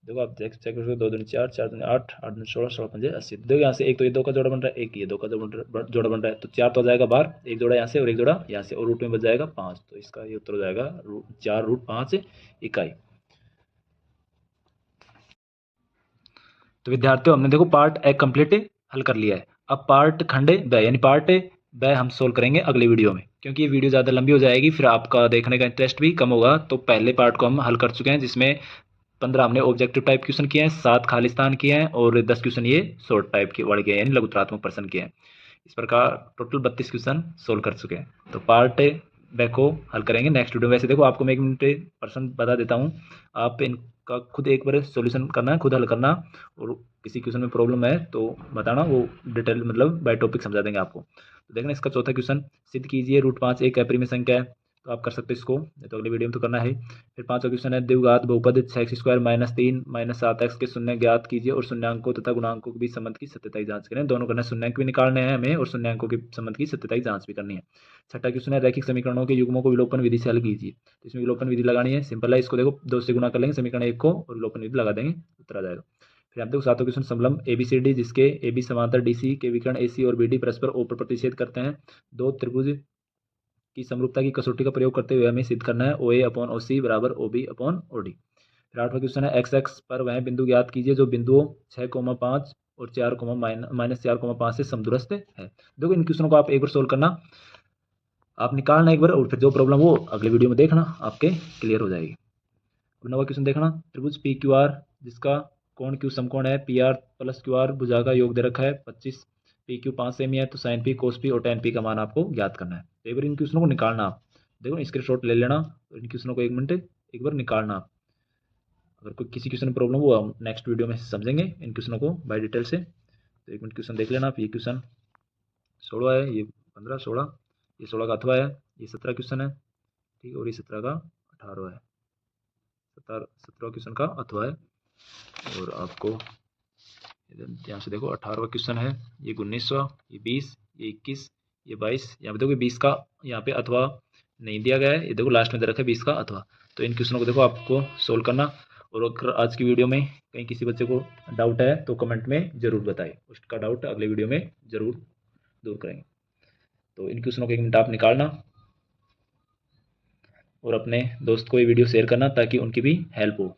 देखो आप चेक चेक करोगे 2 दूनी 4 4 दूनी 8 8 दूनी 16 16 पंजे 80। देखो यहाँ से एक तो ये 2 का जोड़ा बन रहा है, एक ये 2 का जोड़ा बन रहा है, तो 4 तो आ जाएगा बाहर, एक जोड़ा यहाँ से और एक जोड़ा यहाँ से, और रूट में बच जाएगा 5, तो इसका ये उत्तर हो जाएगा 4√5 इकाई। तो विद्यार्थियों हमने देखो पार्ट ए कंप्लीट हल कर लिया है। अब पार्ट खंड ब यानी पार्ट ब हम सोल्व करेंगे अगले वीडियो में, क्योंकि ये वीडियो ज़्यादा लंबी हो जाएगी, फिर आपका देखने का इंटरेस्ट भी कम होगा। तो पहले पार्ट को हम हल कर चुके हैं, जिसमें 15 हमने ऑब्जेक्टिव टाइप क्वेश्चन किए हैं, 7 खालिस्तान किए हैं और 10 क्वेश्चन ये शॉर्ट टाइप के वर्ड के यानी लघुत्रात्मक प्रश्न किए हैं। इस प्रकार टोटल 32 क्वेश्चन सोल्व कर चुके हैं। तो पार्ट बैक को हल करेंगे नेक्स्ट वीडियो में। वैसे देखो आपको मैं 1 मिनट प्रश्न बता देता हूँ, आप इनका खुद एक बार सॉल्यूशन करना है, खुद हल करना, और किसी क्वेश्चन में प्रॉब्लम है तो बताना, वो डिटेल मतलब बाय टॉपिक समझा देंगे आपको। तो देखना इसका चौथा क्वेश्चन, सिद्ध कीजिए √5 एक अपरिमेय संख्या है, तो आप कर सकते हो इसको, तो अगले वीडियो में तो करना है। फिर 5वां क्वेश्चन है द्विघात बहुपद 6x² -3 -7x के शून्य ज्ञात कीजिए और शून्यांकों तथा गुणांकों के बीच संबंध की सत्यता की जांच करें। दोनों करना है, शून्यांक भी निकालने हैं हमें और शून्यांकों के संबंध की सत्यता की जांच भी करनी है। 6वां क्वेश्चन है रैखिक समीकरणों के युग्मों को विलोपन विधि से हल कीजिए, तो इसमें विलोपन विधि लगानी है, सिंपल है, इसको देखो 2 से गुणा कर लेंगे समीकरण 1 को और विलोपन विधि लगा देंगे, उत्तर आ जाएगा। फिर आप देखो 7वां क्वेश्चन समलंब ABCD जिसके AB समांतर DC के विकर्ण AC और BD परस्पर O पर प्रतिच्छेद करते हैं, दो त्रिभुज की समरूपता की कसौटी का प्रयोग करते हुए हमें सिद्ध करना है OA/OC बराबर OB/OD। फिर 8वां क्वेश्चन है x पर वह बिंदु ज्ञात कीजिए जो बिंदुओं 6,5 और 4, -4,5 से समदूरस्थ है। देखो इन क्वेश्चनों को आप एक बार सोल्व करना, आप निकालना एक बार, और फिर जो प्रॉब्लम वो अगले वीडियो में देखना आपके क्लियर हो जाएगी। 9वां क्वेश्चन देखना, त्रिभुज PQR जिसका कोण Q समकोण है, PR + QR भुजा का योग दे रखा है 25, PQ 5 सेमी है, तो sin P cos P और tan P का मान आपको ज्ञात करना है। तो एक बार इन क्वेश्चनों को निकालना, आप देखो स्क्रीनशॉट ले लेना, तो इन क्वेश्चनों को 1 मिनट एक बार निकालना आप। अगर कोई किसी क्वेश्चन में प्रॉब्लम हो हम नेक्स्ट वीडियो में समझेंगे इन क्वेश्चनों को बाय डिटेल से। तो 1 मिनट क्वेश्चन देख लेना आप। ये क्वेश्चन 16 है, ये 15 16, ये 16 का अथवा है, ये 17 क्वेश्चन है, ठीक है, और ये 17 का 18 है, 17वां क्वेश्चन का अथवा है। और आपको यहाँ से देखो 18वां क्वेश्चन है, ये 19वां, ये 20, ये 21, ये 22, यहाँ पे देखो 20 का यहाँ पे अथवा नहीं दिया गया है, ये देखो लास्ट में दे रखा है 20 का अथवा। तो इन क्वेश्चनों को देखो आपको सोल्व करना, और अगर आज की वीडियो में कहीं किसी बच्चे को डाउट है तो कमेंट में ज़रूर बताएं, उसका डाउट अगले वीडियो में ज़रूर दूर करेंगे। तो इन क्वेश्चनों को 1 मिनट आप निकालना और अपने दोस्त को ये वीडियो शेयर करना ताकि उनकी भी हेल्प हो।